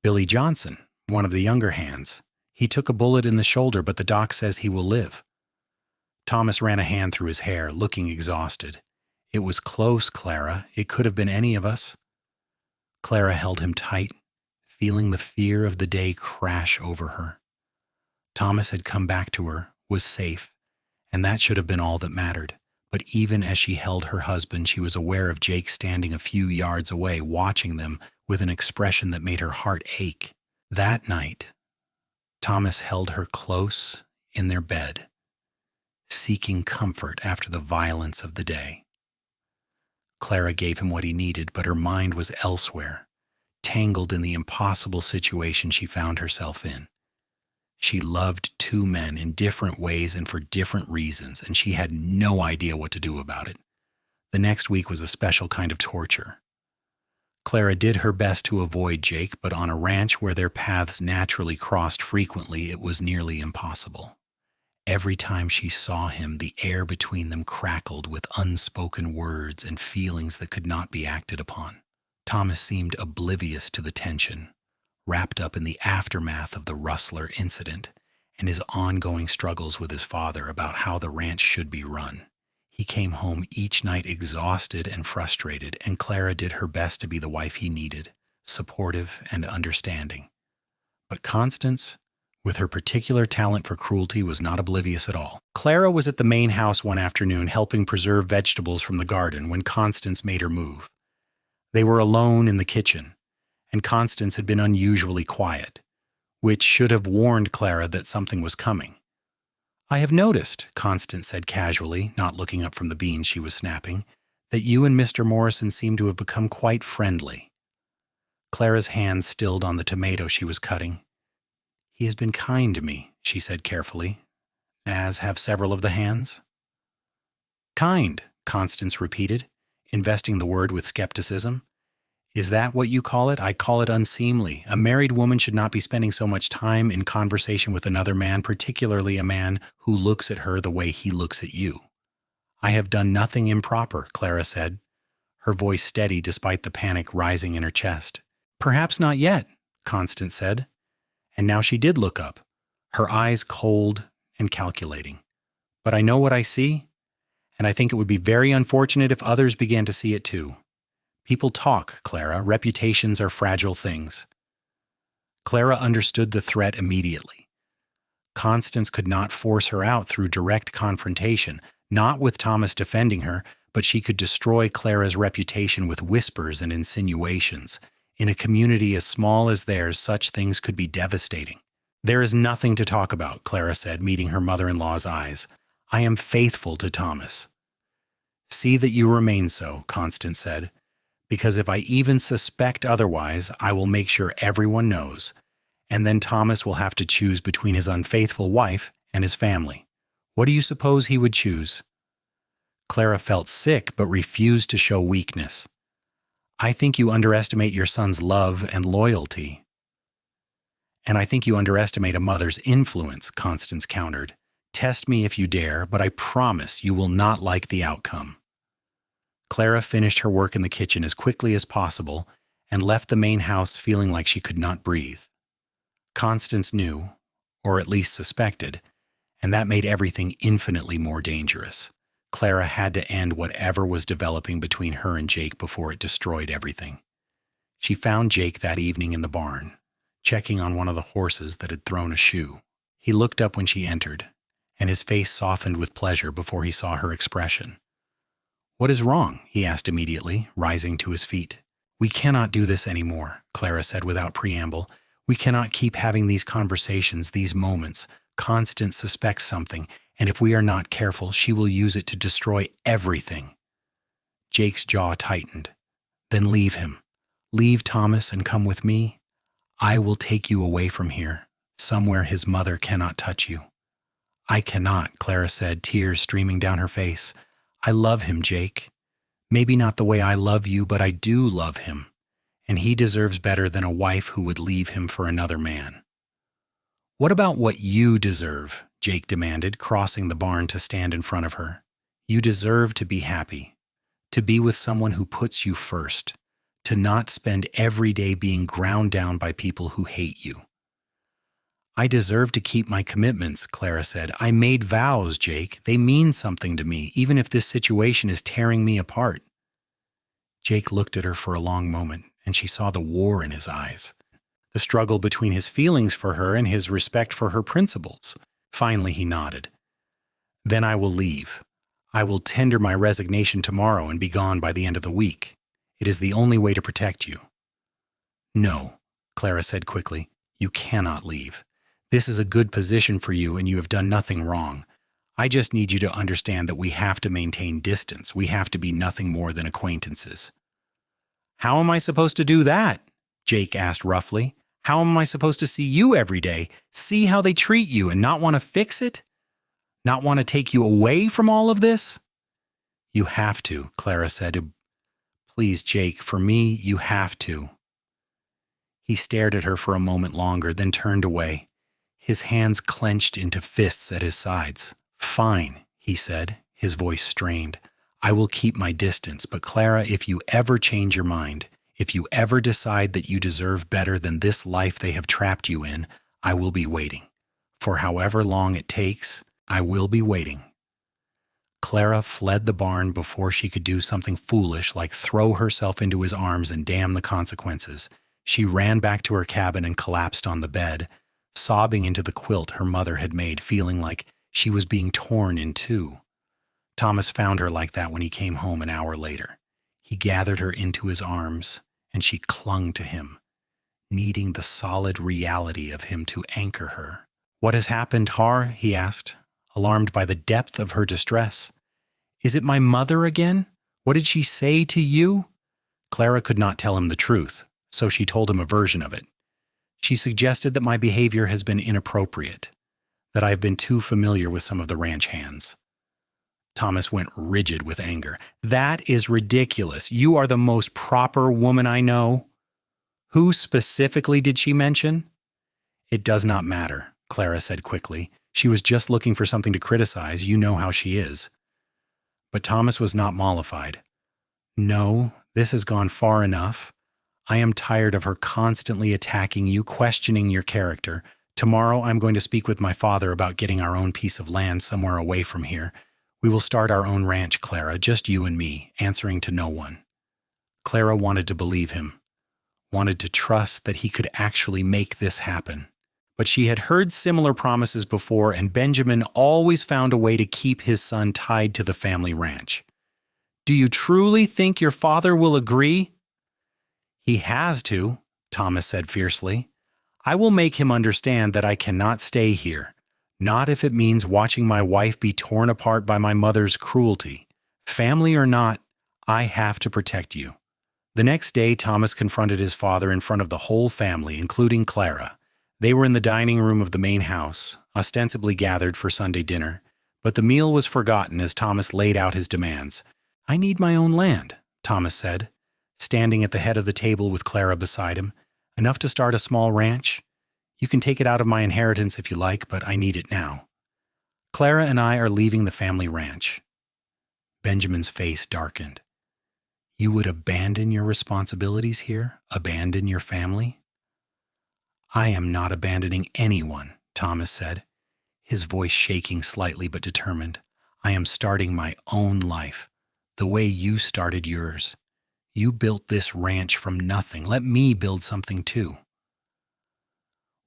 [SPEAKER 1] "Billy Johnson, one of the younger hands. He took a bullet in the shoulder, but the doc says he will live." Thomas ran a hand through his hair, looking exhausted. "It was close, Clara. It could have been any of us." Clara held him tight, feeling the fear of the day crash over her. Thomas had come back to her, was safe, and that should have been all that mattered. But even as she held her husband, she was aware of Jake standing a few yards away, watching them with an expression that made her heart ache. That night, Thomas held her close in their bed, seeking comfort after the violence of the day. Clara gave him what he needed, but her mind was elsewhere, tangled in the impossible situation she found herself in. She loved two men in different ways and for different reasons, and she had no idea what to do about it. The next week was a special kind of torture. Clara did her best to avoid Jake, but on a ranch where their paths naturally crossed frequently, it was nearly impossible. Every time she saw him, the air between them crackled with unspoken words and feelings that could not be acted upon. Thomas seemed oblivious to the tension, wrapped up in the aftermath of the rustler incident and his ongoing struggles with his father about how the ranch should be run. He came home each night exhausted and frustrated, and Clara did her best to be the wife he needed, supportive and understanding. But Constance, with her particular talent for cruelty, was not oblivious at all. Clara was at the main house one afternoon helping preserve vegetables from the garden when Constance made her move. They were alone in the kitchen, and Constance had been unusually quiet, which should have warned Clara that something was coming. "I have noticed," Constance said casually, not looking up from the beans she was snapping, "that you and Mr. Morrison seem to have become quite friendly." Clara's hand stilled on the tomato she was cutting. "He has been kind to me," she said carefully, "as have several of the hands." "Kind," Constance repeated, investing the word with skepticism. "Is that what you call it? I call it unseemly. A married woman should not be spending so much time in conversation with another man, particularly a man who looks at her the way he looks at you." "I have done nothing improper," Clara said, her voice steady despite the panic rising in her chest. "Perhaps not yet," Constance said, and now she did look up, her eyes cold and calculating. "But I know what I see, and I think it would be very unfortunate if others began to see it too. People talk, Clara. Reputations are fragile things." Clara understood the threat immediately. Constance could not force her out through direct confrontation, not with Thomas defending her, but she could destroy Clara's reputation with whispers and insinuations. In a community as small as theirs, such things could be devastating. "There is nothing to talk about," Clara said, meeting her mother-in-law's eyes. "I am faithful to Thomas." "See that you remain so," Constance said, "because if I even suspect otherwise, I will make sure everyone knows, and then Thomas will have to choose between his unfaithful wife and his family. What do you suppose he would choose?" Clara felt sick but refused to show weakness. "I think you underestimate your son's love and loyalty." "And I think you underestimate a mother's influence," Constance countered. "Test me if you dare, but I promise you will not like the outcome." Clara finished her work in the kitchen as quickly as possible and left the main house feeling like she could not breathe. Constance knew, or at least suspected, and that made everything infinitely more dangerous. Clara had to end whatever was developing between her and Jake before it destroyed everything. She found Jake that evening in the barn, checking on one of the horses that had thrown a shoe. He looked up when she entered, and his face softened with pleasure before he saw her expression. "What is wrong?" he asked immediately, rising to his feet. "We cannot do this anymore," Clara said without preamble. "We cannot keep having these conversations, these moments. Constance suspects something, and if we are not careful, she will use it to destroy everything." Jake's jaw tightened. "Then leave him. Leave Thomas and come with me. I will take you away from here, somewhere his mother cannot touch you." "I cannot," Clara said, tears streaming down her face. "I love him, Jake. Maybe not the way I love you, but I do love him, and he deserves better than a wife who would leave him for another man." "What about what you deserve?" Jake demanded, crossing the barn to stand in front of her. "You deserve to be happy, to be with someone who puts you first, to not spend every day being ground down by people who hate you." "I deserve to keep my commitments," Clara said. "I made vows, Jake. They mean something to me, even if this situation is tearing me apart." Jake looked at her for a long moment, and she saw the war in his eyes, the struggle between his feelings for her and his respect for her principles. Finally, he nodded. "Then I will leave. I will tender my resignation tomorrow and be gone by the end of the week. It is the only way to protect you." "No," Clara said quickly. "You cannot leave. This is a good position for you, and you have done nothing wrong. I just need you to understand that we have to maintain distance. We have to be nothing more than acquaintances." "How am I supposed to do that?" Jake asked roughly. "How am I supposed to see you every day, see how they treat you, and not want to fix it? Not want to take you away from all of this?" "You have to," Clara said. "Please, Jake, for me, you have to." He stared at her for a moment longer, then turned away. His hands clenched into fists at his sides. "Fine," he said, his voice strained. "I will keep my distance, but Clara, if you ever change your mind, if you ever decide that you deserve better than this life they have trapped you in, I will be waiting. For however long it takes, I will be waiting." Clara fled the barn before she could do something foolish like throw herself into his arms and damn the consequences. She ran back to her cabin and collapsed on the bed, sobbing into the quilt her mother had made, feeling like she was being torn in two. Thomas found her like that when he came home an hour later. He gathered her into his arms, and she clung to him, needing the solid reality of him to anchor her. "What has happened, Har?" he asked, alarmed by the depth of her distress. "Is it my mother again? What did she say to you?" Clara could not tell him the truth, so she told him a version of it. "She suggested that my behavior has been inappropriate, that I have been too familiar with some of the ranch hands." Thomas went rigid with anger. "That is ridiculous. You are the most proper woman I know." "Who specifically did she mention?" "It does not matter," Clara said quickly. "She was just looking for something to criticize. You know how she is." But Thomas was not mollified. "No, this has gone far enough. I am tired of her constantly attacking you, questioning your character. Tomorrow I'm going to speak with my father about getting our own piece of land somewhere away from here. We will start our own ranch, Clara, just you and me, answering to no one." Clara wanted to believe him, wanted to trust that he could actually make this happen. But she had heard similar promises before, and Benjamin always found a way to keep his son tied to the family ranch. "Do you truly think your father will agree?" "He has to," Thomas said fiercely. "I will make him understand that I cannot stay here. Not if it means watching my wife be torn apart by my mother's cruelty. Family or not, I have to protect you." The next day, Thomas confronted his father in front of the whole family, including Clara. They were in the dining room of the main house, ostensibly gathered for Sunday dinner, but the meal was forgotten as Thomas laid out his demands. "I need my own land," Thomas said, standing at the head of the table with Clara beside him. "Enough to start a small ranch. You can take it out of my inheritance if you like, but I need it now. Clara and I are leaving the family ranch." Benjamin's face darkened. "You would abandon your responsibilities here? Abandon your family?" "I am not abandoning anyone," Thomas said, his voice shaking slightly but determined. "I am starting my own life, the way you started yours. You built this ranch from nothing. Let me build something too."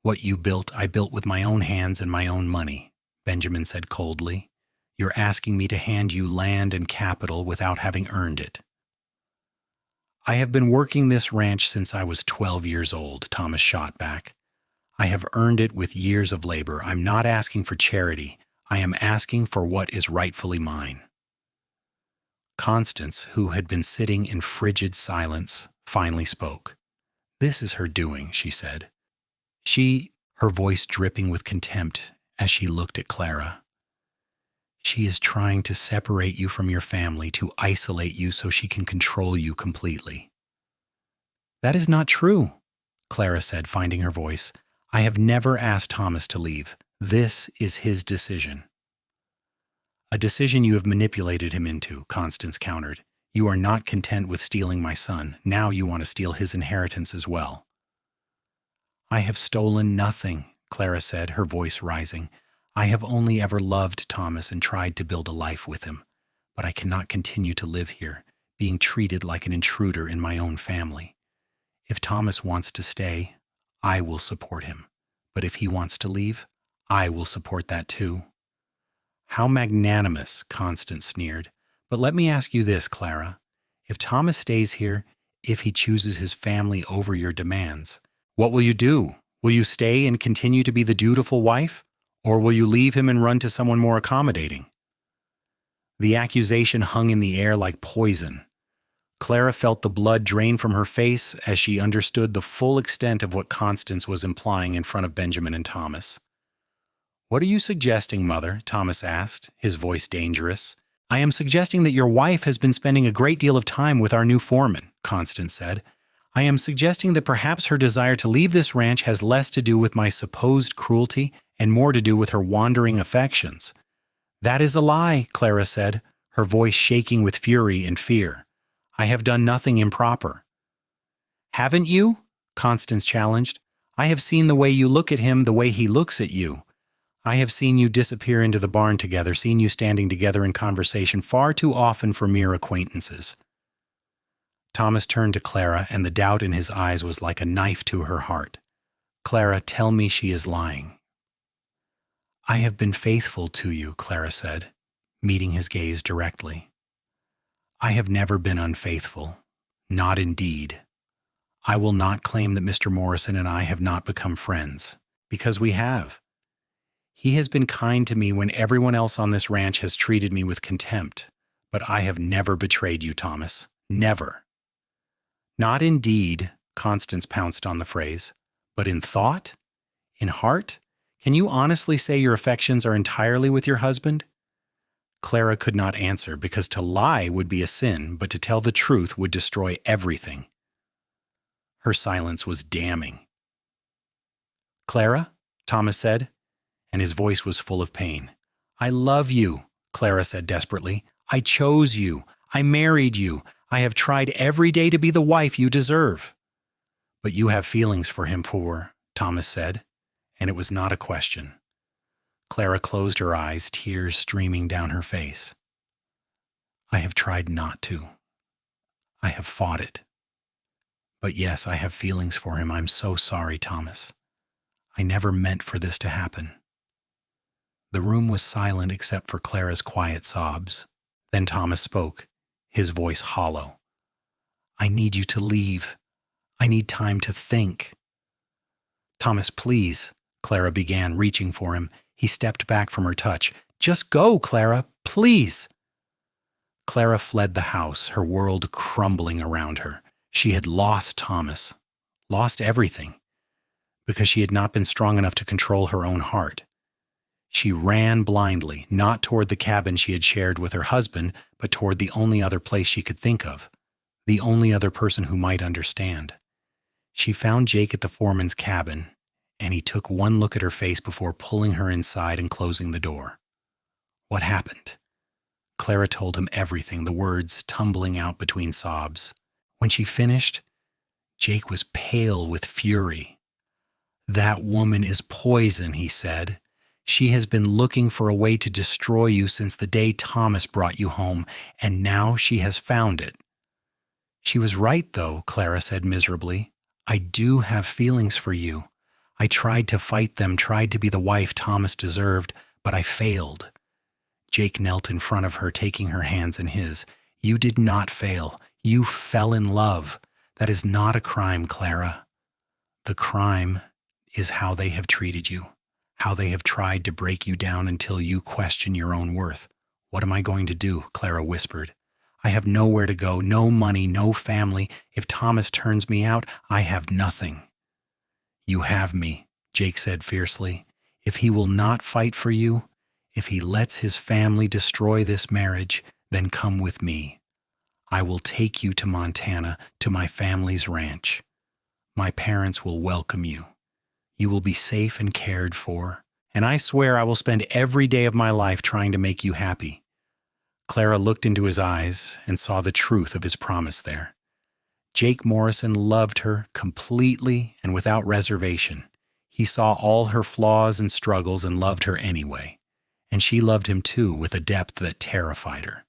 [SPEAKER 1] "What you built, I built with my own hands and my own money," Benjamin said coldly. "You're asking me to hand you land and capital without having earned it." "I have been working this ranch since I was 12 years old," Thomas shot back. "I have earned it with years of labor. I'm not asking for charity. I am asking for what is rightfully mine." Constance, who had been sitting in frigid silence, finally spoke. "This is her doing," she said. Her voice dripping with contempt as she looked at Clara. "She is trying to separate you from your family, to isolate you so she can control you completely." "That is not true," Clara said, finding her voice. "I have never asked Thomas to leave. This is his decision." "A decision you have manipulated him into," Constance countered. "You are not content with stealing my son. Now you want to steal his inheritance as well." "I have stolen nothing," Clara said, her voice rising. "I have only ever loved Thomas and tried to build a life with him. But I cannot continue to live here, being treated like an intruder in my own family. If Thomas wants to stay, I will support him. But if he wants to leave, I will support that too." "How magnanimous," Constance sneered. "But let me ask you this, Clara. If Thomas stays here, if he chooses his family over your demands, what will you do? Will you stay and continue to be the dutiful wife? Or will you leave him and run to someone more accommodating? The accusation hung in the air like poison. Clara felt the blood drain from her face as she understood the full extent of what Constance was implying in front of Benjamin and Thomas. "What are you suggesting, Mother?" Thomas asked, his voice dangerous. "I am suggesting that your wife has been spending a great deal of time with our new foreman," Constance said. "I am suggesting that perhaps her desire to leave this ranch has less to do with my supposed cruelty and more to do with her wandering affections." "That is a lie," Clara said, her voice shaking with fury and fear. "I have done nothing improper." "Haven't you?" Constance challenged. "I have seen the way you look at him, the way he looks at you. I have seen you disappear into the barn together, seen you standing together in conversation far too often for mere acquaintances." Thomas turned to Clara, and the doubt in his eyes was like a knife to her heart. "Clara, tell me she is lying." "I have been faithful to you," Clara said, meeting his gaze directly. "I have never been unfaithful. Not indeed. I will not claim that Mr. Morrison and I have not become friends, because we have. He has been kind to me when everyone else on this ranch has treated me with contempt, but I have never betrayed you, Thomas. Never." "Not indeed," Constance pounced on the phrase, "but in thought? In heart? Can you honestly say your affections are entirely with your husband?" Clara could not answer, because to lie would be a sin, but to tell the truth would destroy everything. Her silence was damning. "Clara," Thomas said, and his voice was full of pain. "I love you," Clara said desperately. "I chose you. I married you. I have tried every day to be the wife you deserve." "But you have feelings for him, Thomas said, and it was not a question. Clara closed her eyes, tears streaming down her face. "I have tried not to. I have fought it. But yes, I have feelings for him. I'm so sorry, Thomas. I never meant for this to happen." The room was silent except for Clara's quiet sobs. Then Thomas spoke, his voice hollow. "I need you to leave. I need time to think." "Thomas, please," Clara began, reaching for him. He stepped back from her touch. "Just go, Clara, please." Clara fled the house, her world crumbling around her. She had lost Thomas, lost everything, because she had not been strong enough to control her own heart. She ran blindly, not toward the cabin she had shared with her husband, but toward the only other place she could think of, the only other person who might understand. She found Jake at the foreman's cabin, and he took one look at her face before pulling her inside and closing the door. What happened? Clara told him everything, the words tumbling out between sobs. When she finished, Jake was pale with fury. "That woman is poison," he said. "She has been looking for a way to destroy you since the day Thomas brought you home, and now she has found it." "She was right, though," Clara said miserably. "I do have feelings for you. I tried to fight them, tried to be the wife Thomas deserved, but I failed." Jake knelt in front of her, taking her hands in his. "You did not fail. You fell in love. That is not a crime, Clara. The crime is how they have treated you, how they have tried to break you down until you question your own worth." "What am I going to do?" Clara whispered. "I have nowhere to go, no money, no family. If Thomas turns me out, I have nothing." "You have me," Jake said fiercely. "If he will not fight for you, if he lets his family destroy this marriage, then come with me. I will take you to Montana, to my family's ranch. My parents will welcome you. You will be safe and cared for, and I swear I will spend every day of my life trying to make you happy." Clara looked into his eyes and saw the truth of his promise there. Jake Morrison loved her completely and without reservation. He saw all her flaws and struggles and loved her anyway. And she loved him too, with a depth that terrified her.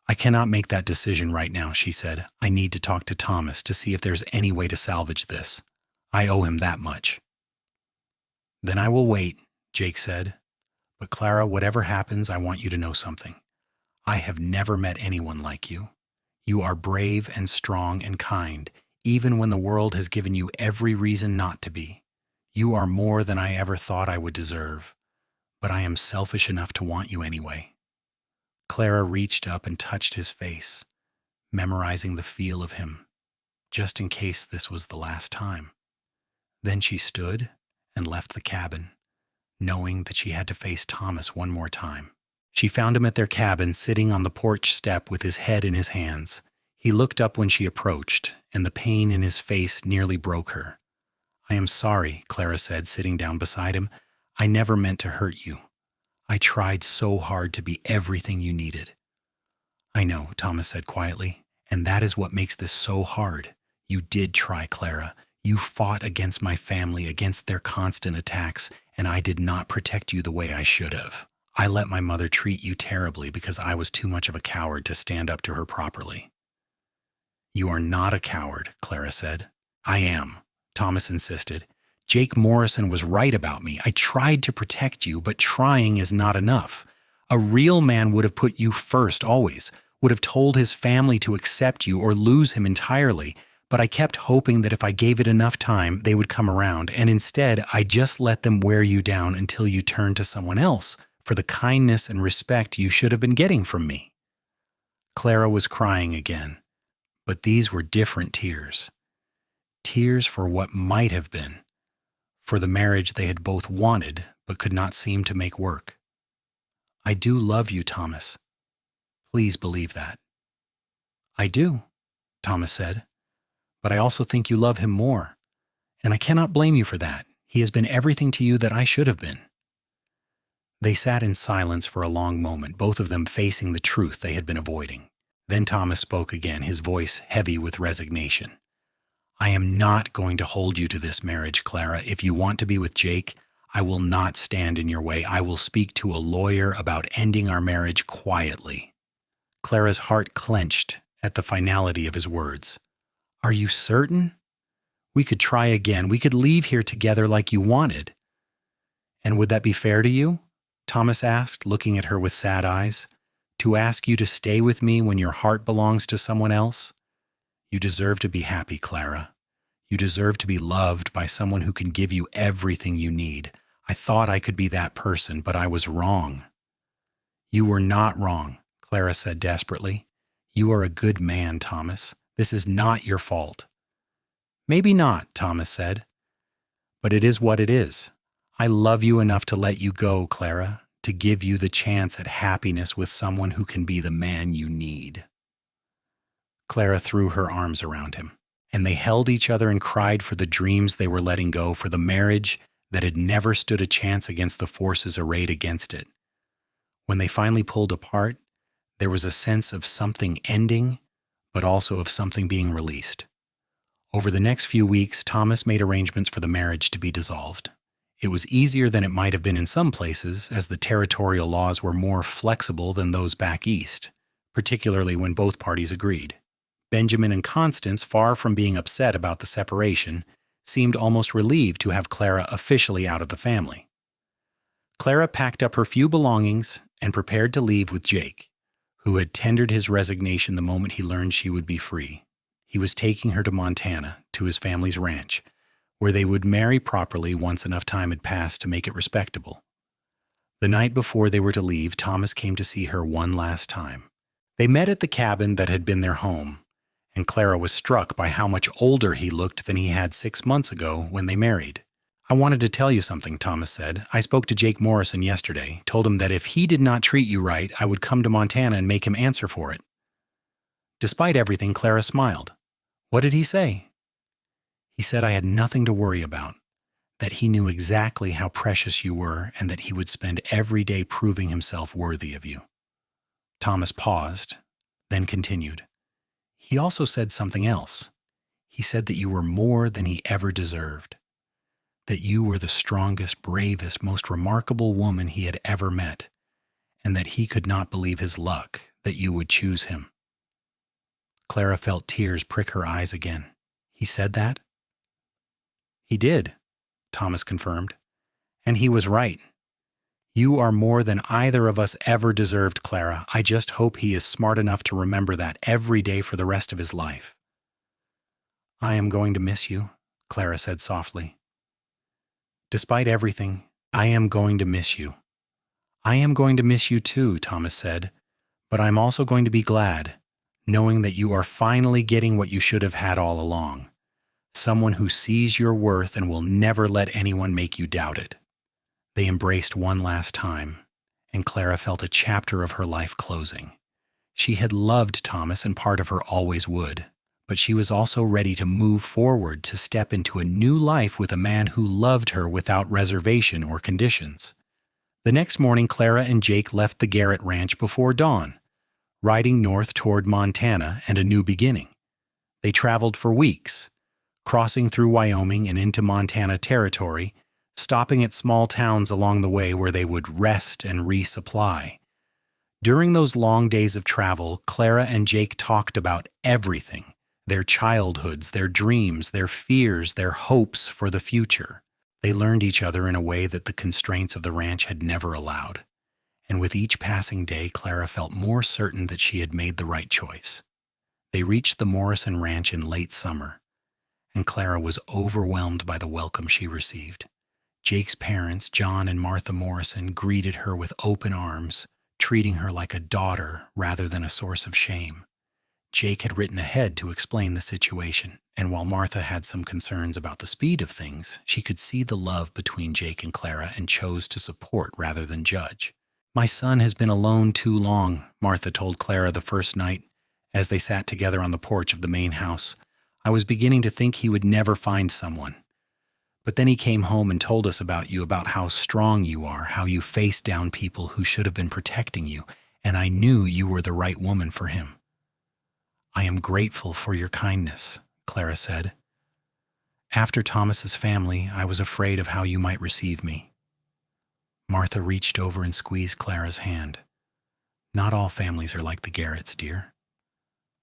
[SPEAKER 1] "I cannot make that decision right now," she said. "I need to talk to Thomas to see if there's any way to salvage this. I owe him that much." "Then I will wait," Jake said. "But Clara, whatever happens, I want you to know something. I have never met anyone like you. You are brave and strong and kind, even when the world has given you every reason not to be. You are more than I ever thought I would deserve, but I am selfish enough to want you anyway." Clara reached up and touched his face, memorizing the feel of him, just in case this was the last time. Then she stood and left the cabin, knowing that she had to face Thomas one more time. She found him at their cabin, sitting on the porch step with his head in his hands. He looked up when she approached, and the pain in his face nearly broke her. "I am sorry," Clara said, sitting down beside him. "I never meant to hurt you. I tried so hard to be everything you needed." "I know," Thomas said quietly, "and that is what makes this so hard. You did try, Clara. You fought against my family, against their constant attacks, and I did not protect you the way I should have. I let my mother treat you terribly because I was too much of a coward to stand up to her properly." "You are not a coward," Clara said. "I am," Thomas insisted. "Jake Morrison was right about me. I tried to protect you, but trying is not enough. A real man would have put you first always, would have told his family to accept you or lose him entirely. But I kept hoping that if I gave it enough time, they would come around, and instead I just let them wear you down until you turned to someone else for the kindness and respect you should have been getting from me." Clara was crying again, but these were different tears. Tears for what might have been, for the marriage they had both wanted but could not seem to make work. "I do love you, Thomas. Please believe that." "I do," Thomas said. "But I also think you love him more, and I cannot blame you for that. He has been everything to you that I should have been." They sat in silence for a long moment, both of them facing the truth they had been avoiding. Then Thomas spoke again, his voice heavy with resignation. "I am not going to hold you to this marriage, Clara. If you want to be with Jake, I will not stand in your way. I will speak to a lawyer about ending our marriage quietly." Clara's heart clenched at the finality of his words. "Are you certain? We could try again. We could leave here together like you wanted." "And would that be fair to you?" Thomas asked, looking at her with sad eyes. "To ask you to stay with me when your heart belongs to someone else? You deserve to be happy, Clara. You deserve to be loved by someone who can give you everything you need. I thought I could be that person, but I was wrong." "You were not wrong," Clara said desperately. "You are a good man, Thomas. This is not your fault." "Maybe not," Thomas said. "But it is what it is. I love you enough to let you go, Clara, to give you the chance at happiness with someone who can be the man you need." Clara threw her arms around him, and they held each other and cried for the dreams they were letting go, for the marriage that had never stood a chance against the forces arrayed against it. When they finally pulled apart, there was a sense of something ending, but also of something being released. Over the next few weeks, Thomas made arrangements for the marriage to be dissolved. It was easier than it might have been in some places, as the territorial laws were more flexible than those back east, particularly when both parties agreed. Benjamin and Constance, far from being upset about the separation, seemed almost relieved to have Clara officially out of the family. Clara packed up her few belongings and prepared to leave with Jake, who had tendered his resignation the moment he learned she would be free. He was taking her to Montana, to his family's ranch, where they would marry properly once enough time had passed to make it respectable. The night before they were to leave, Thomas came to see her one last time. They met at the cabin that had been their home, and Clara was struck by how much older he looked than he had 6 months ago when they married. "I wanted to tell you something," Thomas said. "I spoke to Jake Morrison yesterday, told him that if he did not treat you right, I would come to Montana and make him answer for it." Despite everything, Clara smiled. "What did he say?" "He said I had nothing to worry about, that he knew exactly how precious you were, and that he would spend every day proving himself worthy of you." Thomas paused, then continued. "He also said something else. He said that you were more than he ever deserved, that you were the strongest, bravest, most remarkable woman he had ever met, and that he could not believe his luck that you would choose him." Clara felt tears prick her eyes again. "He said that?" "He did," Thomas confirmed. "And he was right. You are more than either of us ever deserved, Clara. I just hope he is smart enough to remember that every day for the rest of his life." "I am going to miss you," Clara said softly. Despite everything, I am going to miss you. I am going to miss you too, Thomas said, but I'm also going to be glad, knowing that you are finally getting what you should have had all along. Someone who sees your worth and will never let anyone make you doubt it. They embraced one last time, and Clara felt a chapter of her life closing. She had loved Thomas, and part of her always would, but she was also ready to move forward to step into a new life with a man who loved her without reservation or conditions. The next morning, Clara and Jake left the Garrett ranch before dawn, riding north toward Montana and a new beginning. They traveled for weeks, crossing through Wyoming and into Montana Territory, stopping at small towns along the way where they would rest and resupply. During those long days of travel, Clara and Jake talked about everything: their childhoods, their dreams, their fears, their hopes for the future. They learned each other in a way that the constraints of the ranch had never allowed. And with each passing day, Clara felt more certain that she had made the right choice. They reached the Morrison Ranch in late summer, and Clara was overwhelmed by the welcome she received. Jake's parents, John and Martha Morrison, greeted her with open arms, treating her like a daughter rather than a source of shame. Jake had written ahead to explain the situation, and while Martha had some concerns about the speed of things, she could see the love between Jake and Clara and chose to support rather than judge. "My son has been alone too long," Martha told Clara the first night as they sat together on the porch of the main house. "I was beginning to think he would never find someone. But then he came home and told us about you, about how strong you are, how you faced down people who should have been protecting you, and I knew you were the right woman for him." "I am grateful for your kindness," Clara said. "After Thomas's family, I was afraid of how you might receive me." Martha reached over and squeezed Clara's hand. "Not all families are like the Garretts, dear.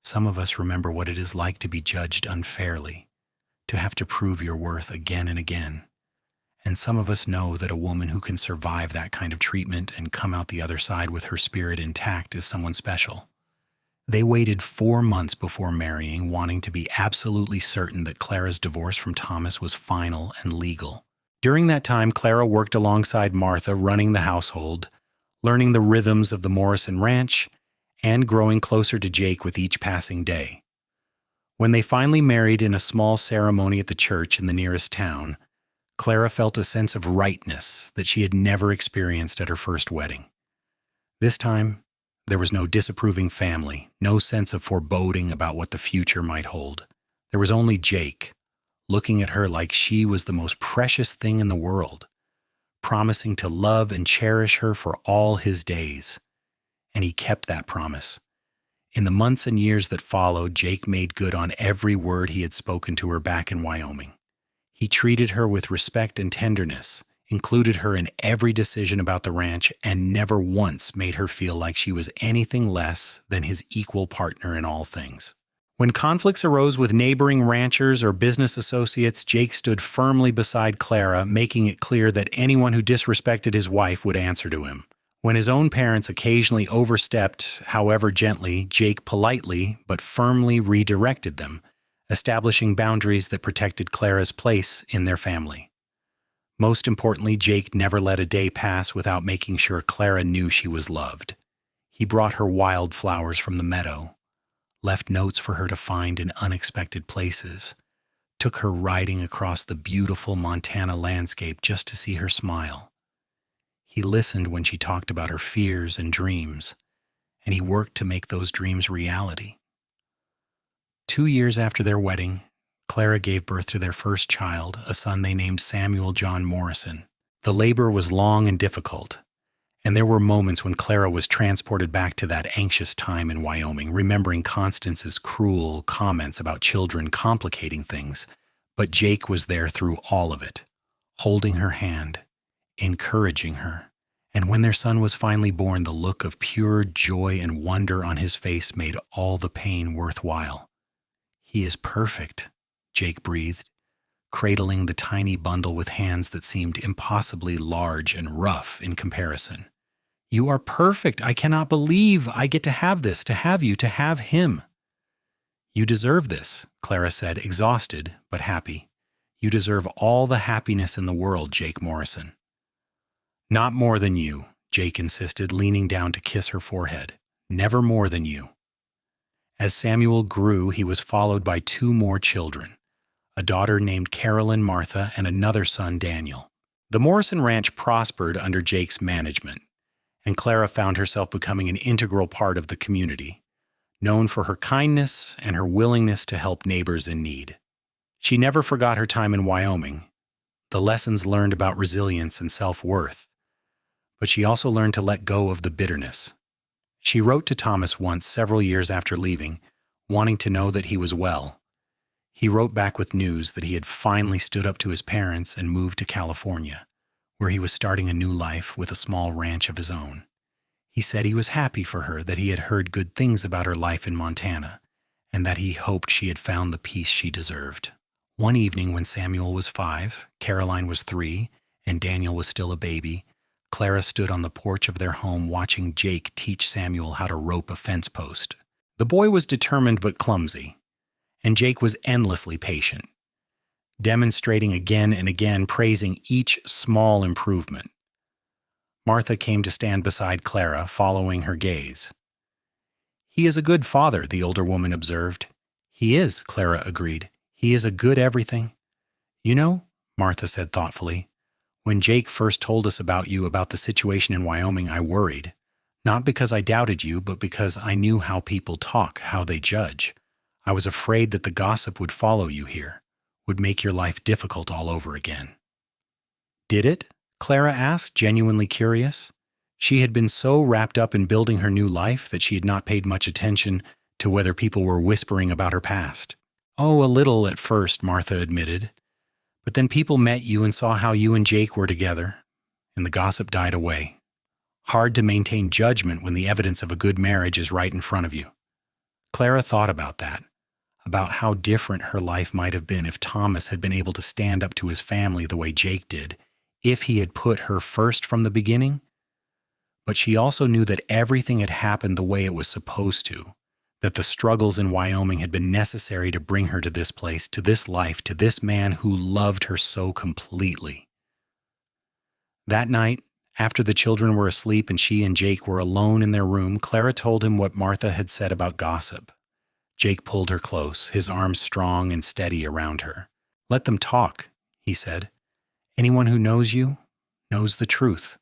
[SPEAKER 1] Some of us remember what it is like to be judged unfairly, to have to prove your worth again and again. And some of us know that a woman who can survive that kind of treatment and come out the other side with her spirit intact is someone special." They waited 4 months before marrying, wanting to be absolutely certain that Clara's divorce from Thomas was final and legal. During that time, Clara worked alongside Martha, running the household, learning the rhythms of the Morrison Ranch, and growing closer to Jake with each passing day. When they finally married in a small ceremony at the church in the nearest town, Clara felt a sense of rightness that she had never experienced at her first wedding. This time, there was no disapproving family, no sense of foreboding about what the future might hold. There was only Jake, looking at her like she was the most precious thing in the world, promising to love and cherish her for all his days. And he kept that promise. In the months and years that followed, Jake made good on every word he had spoken to her back in Wyoming. He treated her with respect and tenderness, included her in every decision about the ranch, and never once made her feel like she was anything less than his equal partner in all things. When conflicts arose with neighboring ranchers or business associates, Jake stood firmly beside Clara, making it clear that anyone who disrespected his wife would answer to him. When his own parents occasionally overstepped, however gently, Jake politely but firmly redirected them, establishing boundaries that protected Clara's place in their family. Most importantly, Jake never let a day pass without making sure Clara knew she was loved. He brought her wildflowers from the meadow, left notes for her to find in unexpected places, took her riding across the beautiful Montana landscape just to see her smile. He listened when she talked about her fears and dreams, and he worked to make those dreams reality. 2 years after their wedding, Clara gave birth to their first child, a son they named Samuel John Morrison. The labor was long and difficult, and there were moments when Clara was transported back to that anxious time in Wyoming, remembering Constance's cruel comments about children complicating things. But Jake was there through all of it, holding her hand, encouraging her. And when their son was finally born, the look of pure joy and wonder on his face made all the pain worthwhile. "He is perfect," Jake breathed, cradling the tiny bundle with hands that seemed impossibly large and rough in comparison. "You are perfect. I cannot believe I get to have this, to have you, to have him." "You deserve this," Clara said, exhausted but happy. You deserve all the happiness in the world, Jake Morrison." "Not more than you," Jake insisted, leaning down to kiss her forehead. "Never more than you." As Samuel grew, he was followed by two more children, a daughter named Carolyn Martha and another son, Daniel. The Morrison Ranch prospered under Jake's management, and Clara found herself becoming an integral part of the community, known for her kindness and her willingness to help neighbors in need. She never forgot her time in Wyoming, the lessons learned about resilience and self-worth, but she also learned to let go of the bitterness. She wrote to Thomas once, several years after leaving, wanting to know that he was well. He wrote back with news that he had finally stood up to his parents and moved to California, where he was starting a new life with a small ranch of his own. He said he was happy for her, that he had heard good things about her life in Montana, and that he hoped she had found the peace she deserved. One evening when Samuel was 5, Caroline was 3, and Daniel was still a baby, Clara stood on the porch of their home watching Jake teach Samuel how to rope a fence post. The boy was determined but clumsy, and Jake was endlessly patient, demonstrating again and again, praising each small improvement. Martha came to stand beside Clara, following her gaze. "He is a good father," the older woman observed. "He is," Clara agreed. "He is a good everything." "You know," Martha said thoughtfully, "when Jake first told us about you, about the situation in Wyoming, I worried. Not because I doubted you, but because I knew how people talk, how they judge. I was afraid that the gossip would follow you here, would make your life difficult all over again." "Did it?" Clara asked, genuinely curious. She had been so wrapped up in building her new life that she had not paid much attention to whether people were whispering about her past. "Oh, a little at first," Martha admitted. "But then people met you and saw how you and Jake were together, and the gossip died away. Hard to maintain judgment when the evidence of a good marriage is right in front of you." Clara thought about that, about how different her life might have been if Thomas had been able to stand up to his family the way Jake did, if he had put her first from the beginning. But she also knew that everything had happened the way it was supposed to, that the struggles in Wyoming had been necessary to bring her to this place, to this life, to this man who loved her so completely. That night, after the children were asleep and she and Jake were alone in their room, Clara told him what Martha had said about gossip. Jake pulled her close, his arms strong and steady around her. "Let them talk," he said. "Anyone who knows you knows the truth."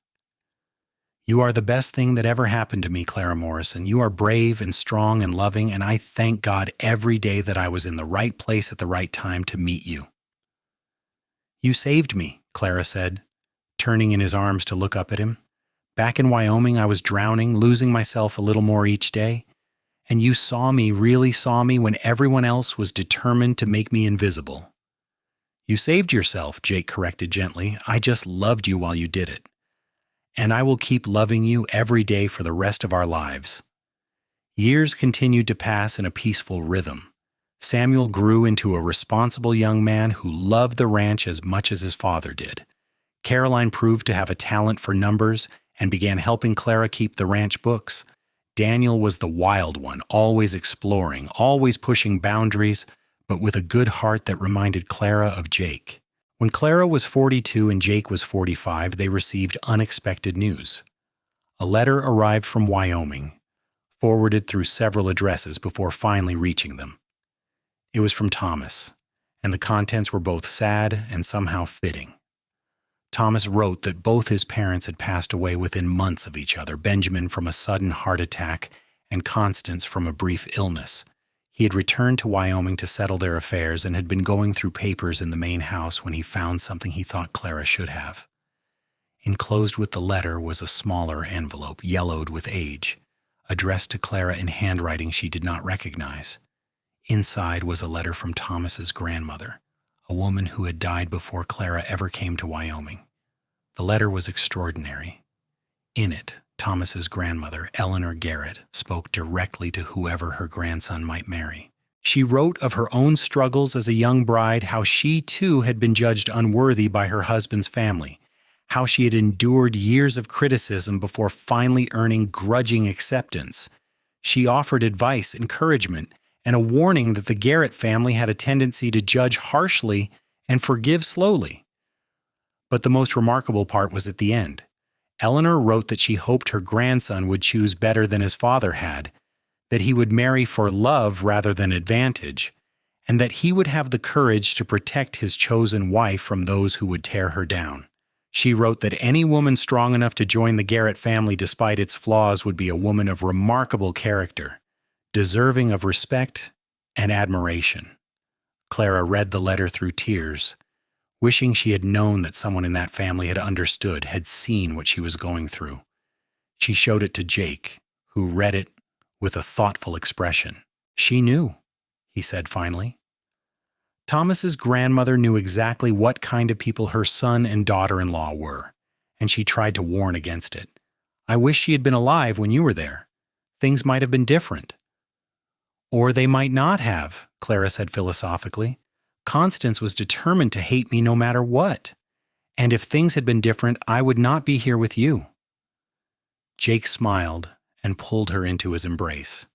[SPEAKER 1] "You are the best thing that ever happened to me, Clara Morrison. You are brave and strong and loving, and I thank God every day that I was in the right place at the right time to meet you." "You saved me," Clara said, turning in his arms to look up at him. "Back in Wyoming, I was drowning, losing myself a little more each day. And you saw me, really saw me, when everyone else was determined to make me invisible." "You saved yourself," Jake corrected gently. "I just loved you while you did it. And I will keep loving you every day for the rest of our lives." Years continued to pass in a peaceful rhythm. Samuel grew into a responsible young man who loved the ranch as much as his father did. Caroline proved to have a talent for numbers and began helping Clara keep the ranch books. Daniel was the wild one, always exploring, always pushing boundaries, but with a good heart that reminded Clara of Jake. When Clara was 42 and Jake was 45, they received unexpected news. A letter arrived from Wyoming, forwarded through several addresses before finally reaching them. It was from Thomas, and the contents were both sad and somehow fitting. Thomas wrote that both his parents had passed away within months of each other, Benjamin from a sudden heart attack and Constance from a brief illness. He had returned to Wyoming to settle their affairs and had been going through papers in the main house when he found something he thought Clara should have. Enclosed with the letter was a smaller envelope, yellowed with age, addressed to Clara in handwriting she did not recognize. Inside was a letter from Thomas's grandmother, a woman who had died before Clara ever came to Wyoming. The letter was extraordinary. In it, Thomas's grandmother, Eleanor Garrett, spoke directly to whoever her grandson might marry. She wrote of her own struggles as a young bride, how she too had been judged unworthy by her husband's family, how she had endured years of criticism before finally earning grudging acceptance. She offered advice, encouragement, and a warning that the Garrett family had a tendency to judge harshly and forgive slowly. But the most remarkable part was at the end. Eleanor wrote that she hoped her grandson would choose better than his father had, that he would marry for love rather than advantage, and that he would have the courage to protect his chosen wife from those who would tear her down. She wrote that any woman strong enough to join the Garrett family despite its flaws would be a woman of remarkable character, deserving of respect and admiration. Clara read the letter through tears, wishing she had known that someone in that family had understood, had seen what she was going through. She showed it to Jake, who read it with a thoughtful expression. "She knew," he said finally. Thomas's grandmother knew exactly what kind of people her son and daughter-in-law were, and she tried to warn against it. "I wish she had been alive when you were there. Things might have been different." "Or they might not have," Clara said philosophically. "Constance was determined to hate me no matter what. And if things had been different, I would not be here with you." Jake smiled and pulled her into his embrace.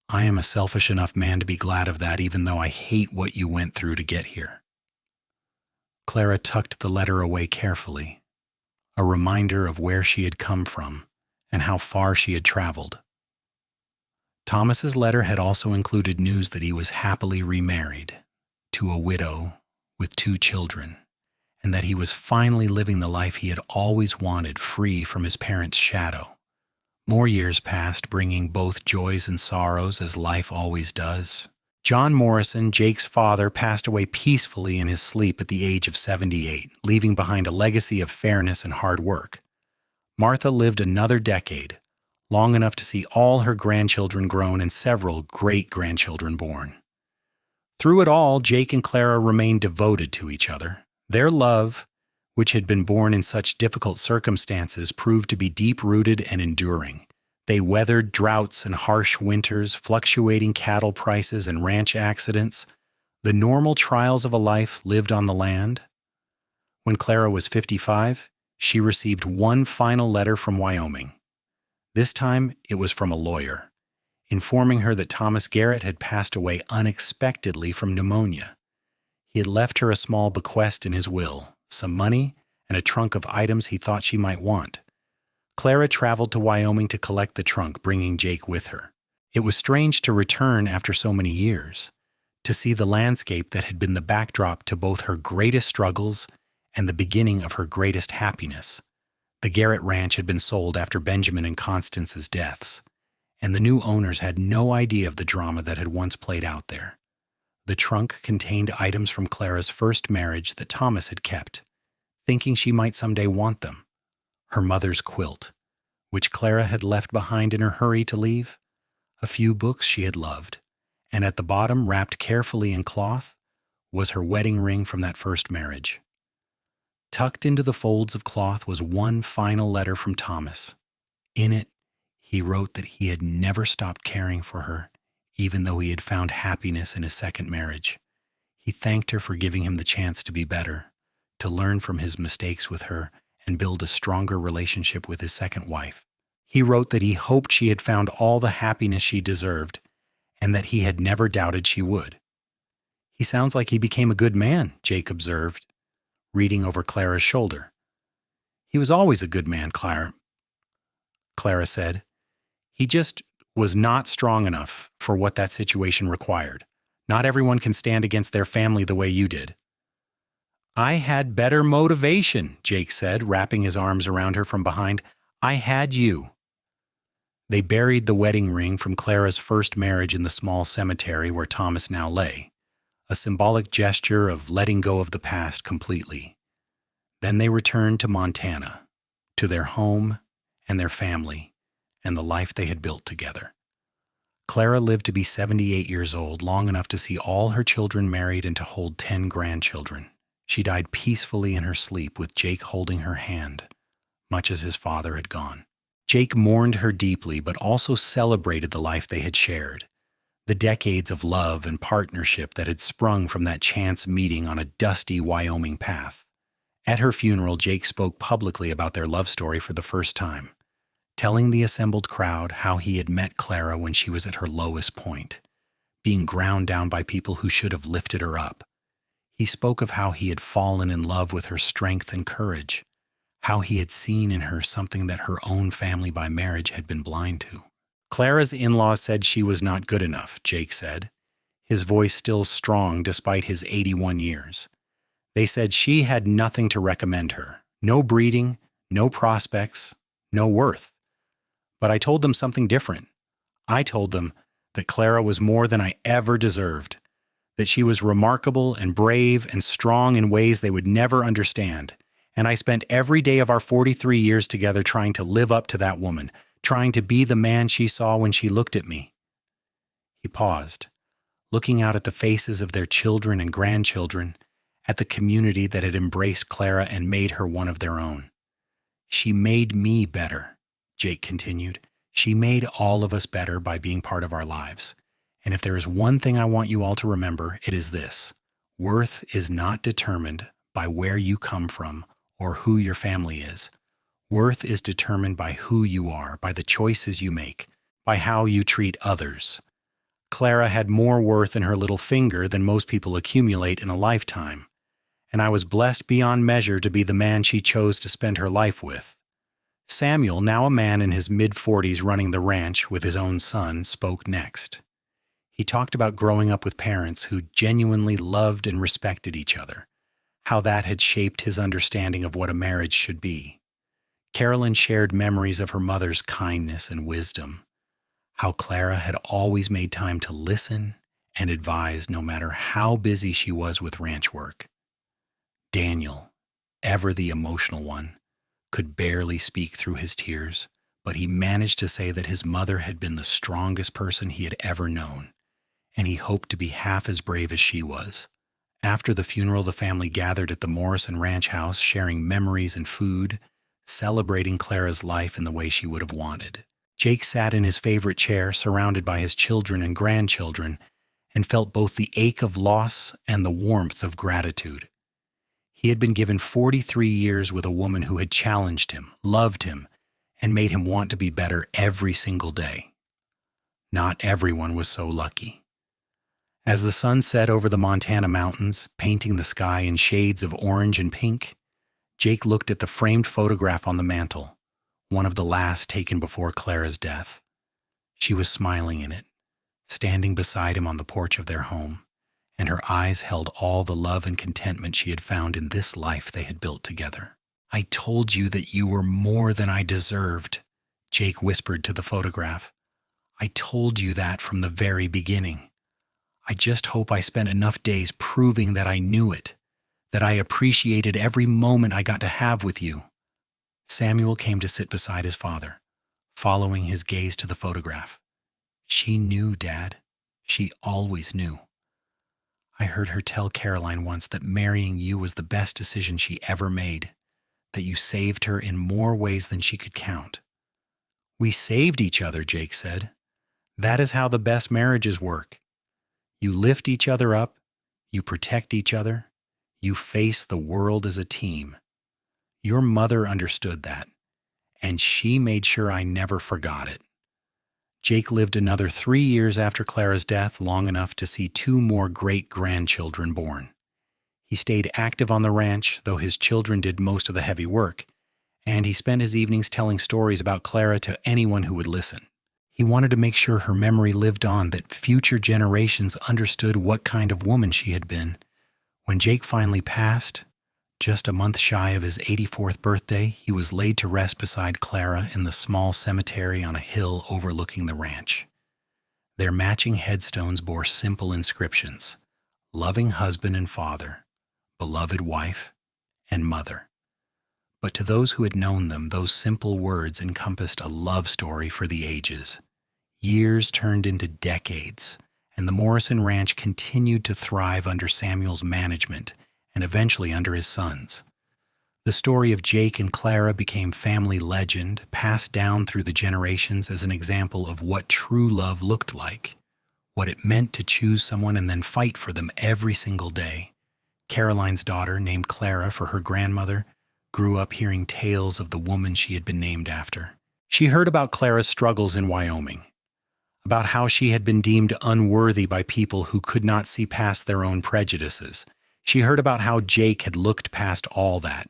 [SPEAKER 1] "I am a selfish enough man to be glad of that, even though I hate what you went through to get here." Clara tucked the letter away carefully, a reminder of where she had come from and how far she had traveled. Thomas's letter had also included news that he was happily remarried to a widow with 2 children, and that he was finally living the life he had always wanted, free from his parents' shadow. More years passed, bringing both joys and sorrows, as life always does. John Morrison, Jake's father, passed away peacefully in his sleep at the age of 78, leaving behind a legacy of fairness and hard work. Martha lived another decade, long enough to see all her grandchildren grown and several great-grandchildren born. Through it all, Jake and Clara remained devoted to each other. Their love, which had been born in such difficult circumstances, proved to be deep-rooted and enduring. They weathered droughts and harsh winters, fluctuating cattle prices and ranch accidents, the normal trials of a life lived on the land. When Clara was 55, she received one final letter from Wyoming. This time, it was from a lawyer, informing her that Thomas Garrett had passed away unexpectedly from pneumonia. He had left her a small bequest in his will, some money, and a trunk of items he thought she might want. Clara traveled to Wyoming to collect the trunk, bringing Jake with her. It was strange to return after so many years, to see the landscape that had been the backdrop to both her greatest struggles and the beginning of her greatest happiness. The Garrett ranch had been sold after Benjamin and Constance's deaths, and the new owners had no idea of the drama that had once played out there. The trunk contained items from Clara's first marriage that Thomas had kept, thinking she might someday want them. Her mother's quilt, which Clara had left behind in her hurry to leave, a few books she had loved, and at the bottom, wrapped carefully in cloth, was her wedding ring from that first marriage. Tucked into the folds of cloth was one final letter from Thomas. In it, he wrote that he had never stopped caring for her, even though he had found happiness in his second marriage. He thanked her for giving him the chance to be better, to learn from his mistakes with her, and build a stronger relationship with his second wife. He wrote that he hoped she had found all the happiness she deserved, and that he had never doubted she would. "He sounds like he became a good man," Jake observed, reading over Clara's shoulder. "He was always a good man, Clara said. "He just was not strong enough for what that situation required. Not everyone can stand against their family the way you did." "I had better motivation," Jake said, wrapping his arms around her from behind. "I had you." They buried the wedding ring from Clara's first marriage in the small cemetery where Thomas now lay, a symbolic gesture of letting go of the past completely. Then they returned to Montana, to their home and their family, and the life they had built together. Clara lived to be 78 years old, long enough to see all her children married and to hold 10 grandchildren. She died peacefully in her sleep with Jake holding her hand, much as his father had gone. Jake mourned her deeply, but also celebrated the life they had shared, the decades of love and partnership that had sprung from that chance meeting on a dusty Wyoming path. At her funeral, Jake spoke publicly about their love story for the first time, telling the assembled crowd how he had met Clara when she was at her lowest point, being ground down by people who should have lifted her up. He spoke of how he had fallen in love with her strength and courage, how he had seen in her something that her own family by marriage had been blind to. Clara's in-laws said she was not good enough, Jake said, his voice still strong despite his 81 years. They said she had nothing to recommend her, no breeding, no prospects, no worth. But I told them something different. I told them that Clara was more than I ever deserved, that she was remarkable and brave and strong in ways they would never understand. And I spent every day of our 43 years together trying to live up to that woman, trying to be the man she saw when she looked at me. He paused, looking out at the faces of their children and grandchildren, at the community that had embraced Clara and made her one of their own. She made me better, Jake continued. She made all of us better by being part of our lives. And if there is one thing I want you all to remember, it is this: worth is not determined by where you come from or who your family is. Worth is determined by who you are, by the choices you make, by how you treat others. Clara had more worth in her little finger than most people accumulate in a lifetime, and I was blessed beyond measure to be the man she chose to spend her life with. Samuel, now a man in his mid-40s running the ranch with his own son, spoke next. He talked about growing up with parents who genuinely loved and respected each other, how that had shaped his understanding of what a marriage should be. Carolyn shared memories of her mother's kindness and wisdom, how Clara had always made time to listen and advise no matter how busy she was with ranch work. Daniel, ever the emotional one, could barely speak through his tears, but he managed to say that his mother had been the strongest person he had ever known, and he hoped to be half as brave as she was. After the funeral, the family gathered at the Morrison Ranch house, sharing memories and food, celebrating Clara's life in the way she would have wanted. Jake sat in his favorite chair, surrounded by his children and grandchildren, and felt both the ache of loss and the warmth of gratitude. He had been given 43 years with a woman who had challenged him, loved him, and made him want to be better every single day. Not everyone was so lucky. As the sun set over the Montana mountains, painting the sky in shades of orange and pink, Jake looked at the framed photograph on the mantel, one of the last taken before Clara's death. She was smiling in it, standing beside him on the porch of their home, and her eyes held all the love and contentment she had found in this life they had built together. "I told you that you were more than I deserved," Jake whispered to the photograph. "I told you that from the very beginning. I just hope I spent enough days proving that I knew it, that I appreciated every moment I got to have with you." Samuel came to sit beside his father, following his gaze to the photograph. "She knew, Dad. She always knew. I heard her tell Caroline once that marrying you was the best decision she ever made, that you saved her in more ways than she could count." "We saved each other," Jake said. "That is how the best marriages work. You lift each other up, you protect each other, you face the world as a team. Your mother understood that, and she made sure I never forgot it." Jake lived another 3 years after Clara's death, long enough to see 2 more great-grandchildren born. He stayed active on the ranch, though his children did most of the heavy work, and he spent his evenings telling stories about Clara to anyone who would listen. He wanted to make sure her memory lived on, that future generations understood what kind of woman she had been. When Jake finally passed, just a month shy of his 84th birthday, he was laid to rest beside Clara in the small cemetery on a hill overlooking the ranch. Their matching headstones bore simple inscriptions: loving husband and father, beloved wife, and mother. But to those who had known them, those simple words encompassed a love story for the ages. Years turned into decades, and the Morrison Ranch continued to thrive under Samuel's management and eventually under his sons. The story of Jake and Clara became family legend, passed down through the generations as an example of what true love looked like, what it meant to choose someone and then fight for them every single day. Caroline's daughter, named Clara for her grandmother, grew up hearing tales of the woman she had been named after. She heard about Clara's struggles in Wyoming, about how she had been deemed unworthy by people who could not see past their own prejudices. She heard about how Jake had looked past all that,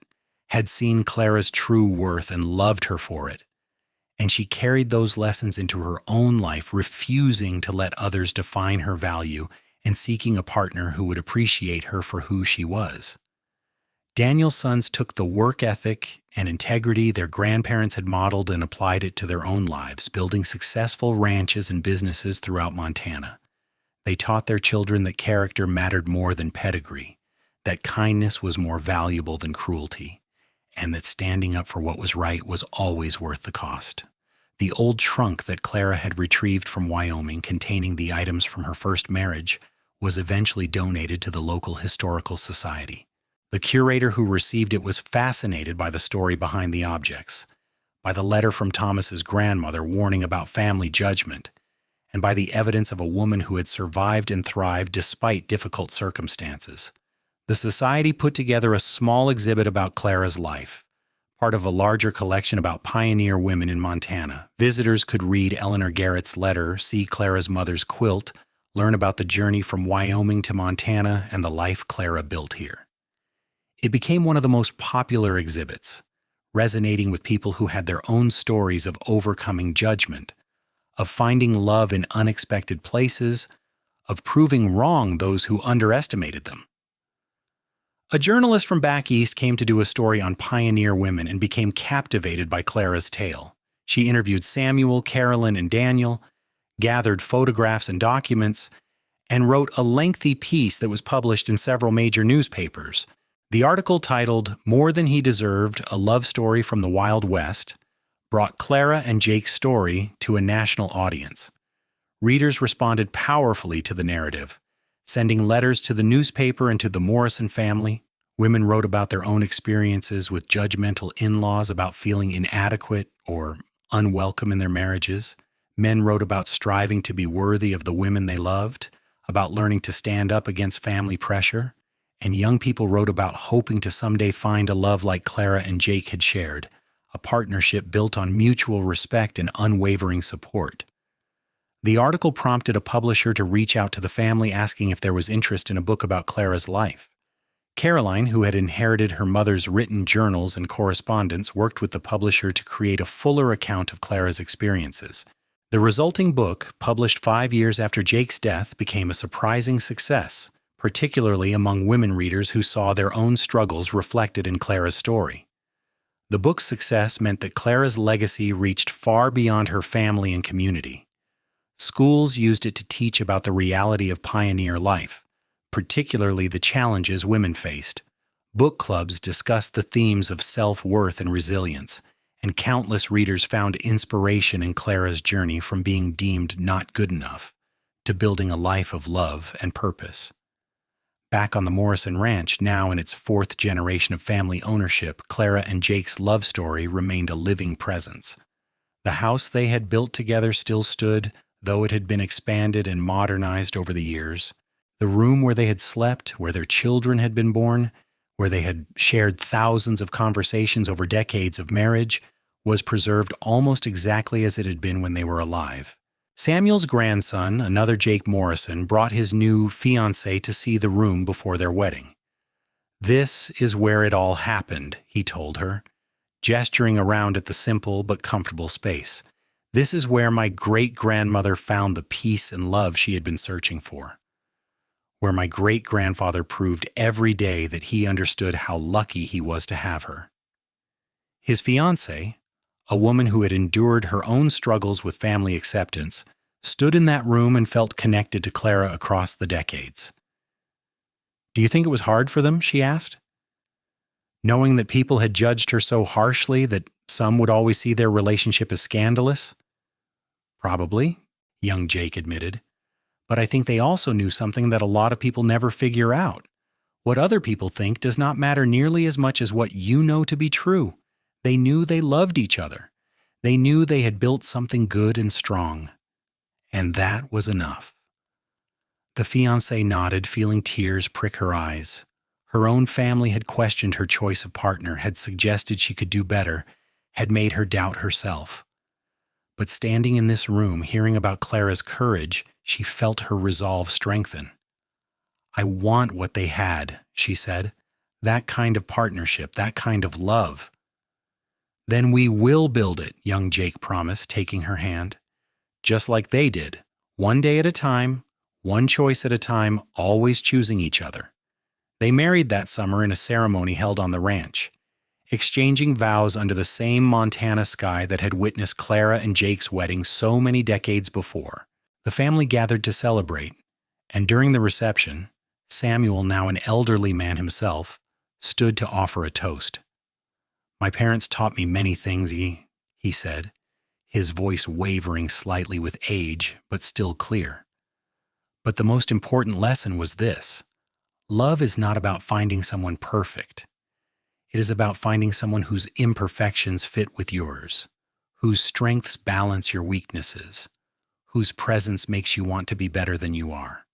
[SPEAKER 1] had seen Clara's true worth and loved her for it. And she carried those lessons into her own life, refusing to let others define her value and seeking a partner who would appreciate her for who she was. Daniel's sons took the work ethic and integrity their grandparents had modeled and applied it to their own lives, building successful ranches and businesses throughout Montana. They taught their children that character mattered more than pedigree, that kindness was more valuable than cruelty, and that standing up for what was right was always worth the cost. The old trunk that Clara had retrieved from Wyoming, containing the items from her first marriage, was eventually donated to the local historical society. The curator who received it was fascinated by the story behind the objects, by the letter from Thomas's grandmother warning about family judgment, and by the evidence of a woman who had survived and thrived despite difficult circumstances. The society put together a small exhibit about Clara's life, part of a larger collection about pioneer women in Montana. Visitors could read Eleanor Garrett's letter, see Clara's mother's quilt, learn about the journey from Wyoming to Montana and the life Clara built here. It became one of the most popular exhibits, resonating with people who had their own stories of overcoming judgment, of finding love in unexpected places, of proving wrong those who underestimated them. A journalist from back east came to do a story on pioneer women and became captivated by Clara's tale. She interviewed Samuel, Carolyn, and Daniel, gathered photographs and documents, and wrote a lengthy piece that was published in several major newspapers. The article, titled "More Than He Deserved, A Love Story from the Wild West," brought Clara and Jake's story to a national audience. Readers responded powerfully to the narrative, sending letters to the newspaper and to the Morrison family. Women wrote about their own experiences with judgmental in-laws, about feeling inadequate or unwelcome in their marriages. Men wrote about striving to be worthy of the women they loved, about learning to stand up against family pressure. And young people wrote about hoping to someday find a love like Clara and Jake had shared, a partnership built on mutual respect and unwavering support. The article prompted a publisher to reach out to the family, asking if there was interest in a book about Clara's life. Caroline, who had inherited her mother's written journals and correspondence, worked with the publisher to create a fuller account of Clara's experiences. The resulting book, published 5 years after Jake's death, became a surprising success, particularly among women readers who saw their own struggles reflected in Clara's story. The book's success meant that Clara's legacy reached far beyond her family and community. Schools used it to teach about the reality of pioneer life, particularly the challenges women faced. Book clubs discussed the themes of self-worth and resilience, and countless readers found inspiration in Clara's journey from being deemed not good enough to building a life of love and purpose. Back on the Morrison Ranch, now in its 4th generation of family ownership, Clara and Jake's love story remained a living presence. The house they had built together still stood, though it had been expanded and modernized over the years. The room where they had slept, where their children had been born, where they had shared thousands of conversations over decades of marriage, was preserved almost exactly as it had been when they were alive. Samuel's grandson, another Jake Morrison, brought his new fiancée to see the room before their wedding. "This is where it all happened," he told her, gesturing around at the simple but comfortable space. "This is where my great-grandmother found the peace and love she had been searching for. Where my great-grandfather proved every day that he understood how lucky he was to have her." His fiancée, a woman who had endured her own struggles with family acceptance, stood in that room and felt connected to Clara across the decades. "Do you think it was hard for them?" she asked. "Knowing that people had judged her so harshly that some would always see their relationship as scandalous?" "Probably," young Jake admitted. "But I think they also knew something that a lot of people never figure out. What other people think does not matter nearly as much as what you know to be true. They knew they loved each other. They knew they had built something good and strong. And that was enough." The fiancée nodded, feeling tears prick her eyes. Her own family had questioned her choice of partner, had suggested she could do better, had made her doubt herself. But standing in this room, hearing about Clara's courage, she felt her resolve strengthen. I want what they had, she said. That kind of partnership, that kind of love. Then we will build it, young Jake promised, taking her hand. Just like they did, one day at a time, one choice at a time, always choosing each other. They married that summer in a ceremony held on the ranch, exchanging vows under the same Montana sky that had witnessed Clara and Jake's wedding so many decades before. The family gathered to celebrate, and during the reception, Samuel, now an elderly man himself, stood to offer a toast. My parents taught me many things, he said, his voice wavering slightly with age, but still clear. But the most important lesson was this: love is not about finding someone perfect. It is about finding someone whose imperfections fit with yours, whose strengths balance your weaknesses, whose presence makes you want to be better than you are.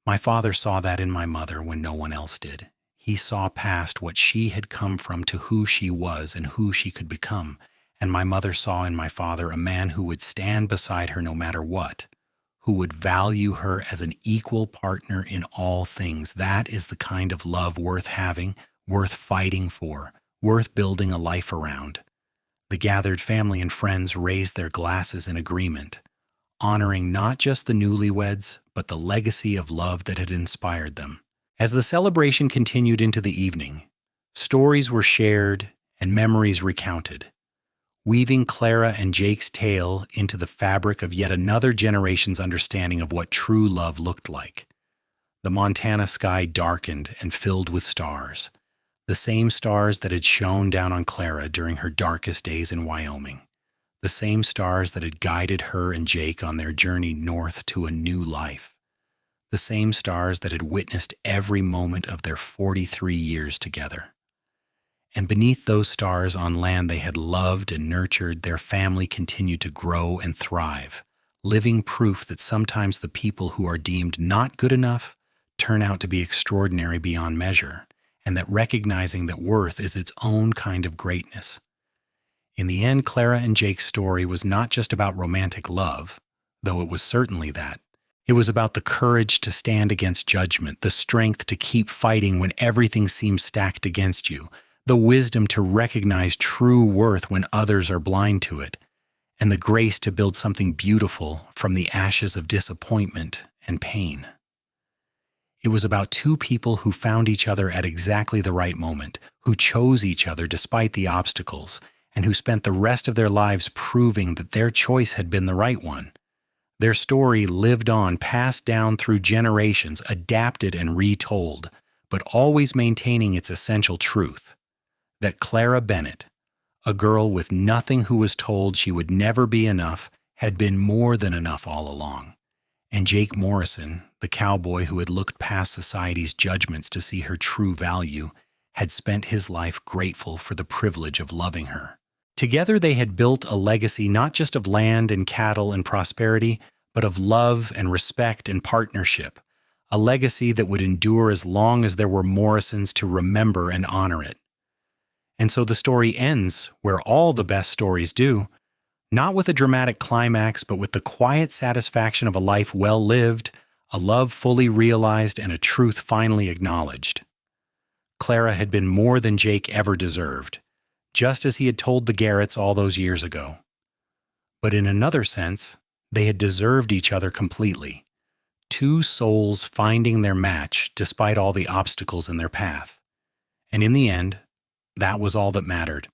[SPEAKER 1] My father saw that in my mother when no one else did. He saw past what she had come from to who she was and who she could become, and my mother saw in my father a man who would stand beside her no matter what, who would value her as an equal partner in all things. That is the kind of love worth having, worth fighting for, worth building a life around. The gathered family and friends raised their glasses in agreement, honoring not just the newlyweds, but the legacy of love that had inspired them. As the celebration continued into the evening, stories were shared and memories recounted, weaving Clara and Jake's tale into the fabric of yet another generation's understanding of what true love looked like. The Montana sky darkened and filled with stars, the same stars that had shone down on Clara during her darkest days in Wyoming, the same stars that had guided her and Jake on their journey north to a new life. The same stars that had witnessed every moment of their 43 years together. And beneath those stars on land they had loved and nurtured, their family continued to grow and thrive, living proof that sometimes the people who are deemed not good enough turn out to be extraordinary beyond measure, and that recognizing that worth is its own kind of greatness. In the end, Clara and Jake's story was not just about romantic love, though it was certainly that. It was about the courage to stand against judgment, the strength to keep fighting when everything seems stacked against you, the wisdom to recognize true worth when others are blind to it, and the grace to build something beautiful from the ashes of disappointment and pain. It was about two people who found each other at exactly the right moment, who chose each other despite the obstacles, and who spent the rest of their lives proving that their choice had been the right one. Their story lived on, passed down through generations, adapted and retold, but always maintaining its essential truth, that Clara Bennett, a girl with nothing who was told she would never be enough, had been more than enough all along, and Jake Morrison, the cowboy who had looked past society's judgments to see her true value, had spent his life grateful for the privilege of loving her. Together they had built a legacy not just of land and cattle and prosperity, but of love and respect and partnership, a legacy that would endure as long as there were Morrisons to remember and honor it. And so the story ends where all the best stories do, not with a dramatic climax, but with the quiet satisfaction of a life well lived, a love fully realized, and a truth finally acknowledged. Clara had been more than Jake ever deserved, just as he had told the Garretts all those years ago. But in another sense, they had deserved each other completely, two souls finding their match despite all the obstacles in their path. And in the end, that was all that mattered.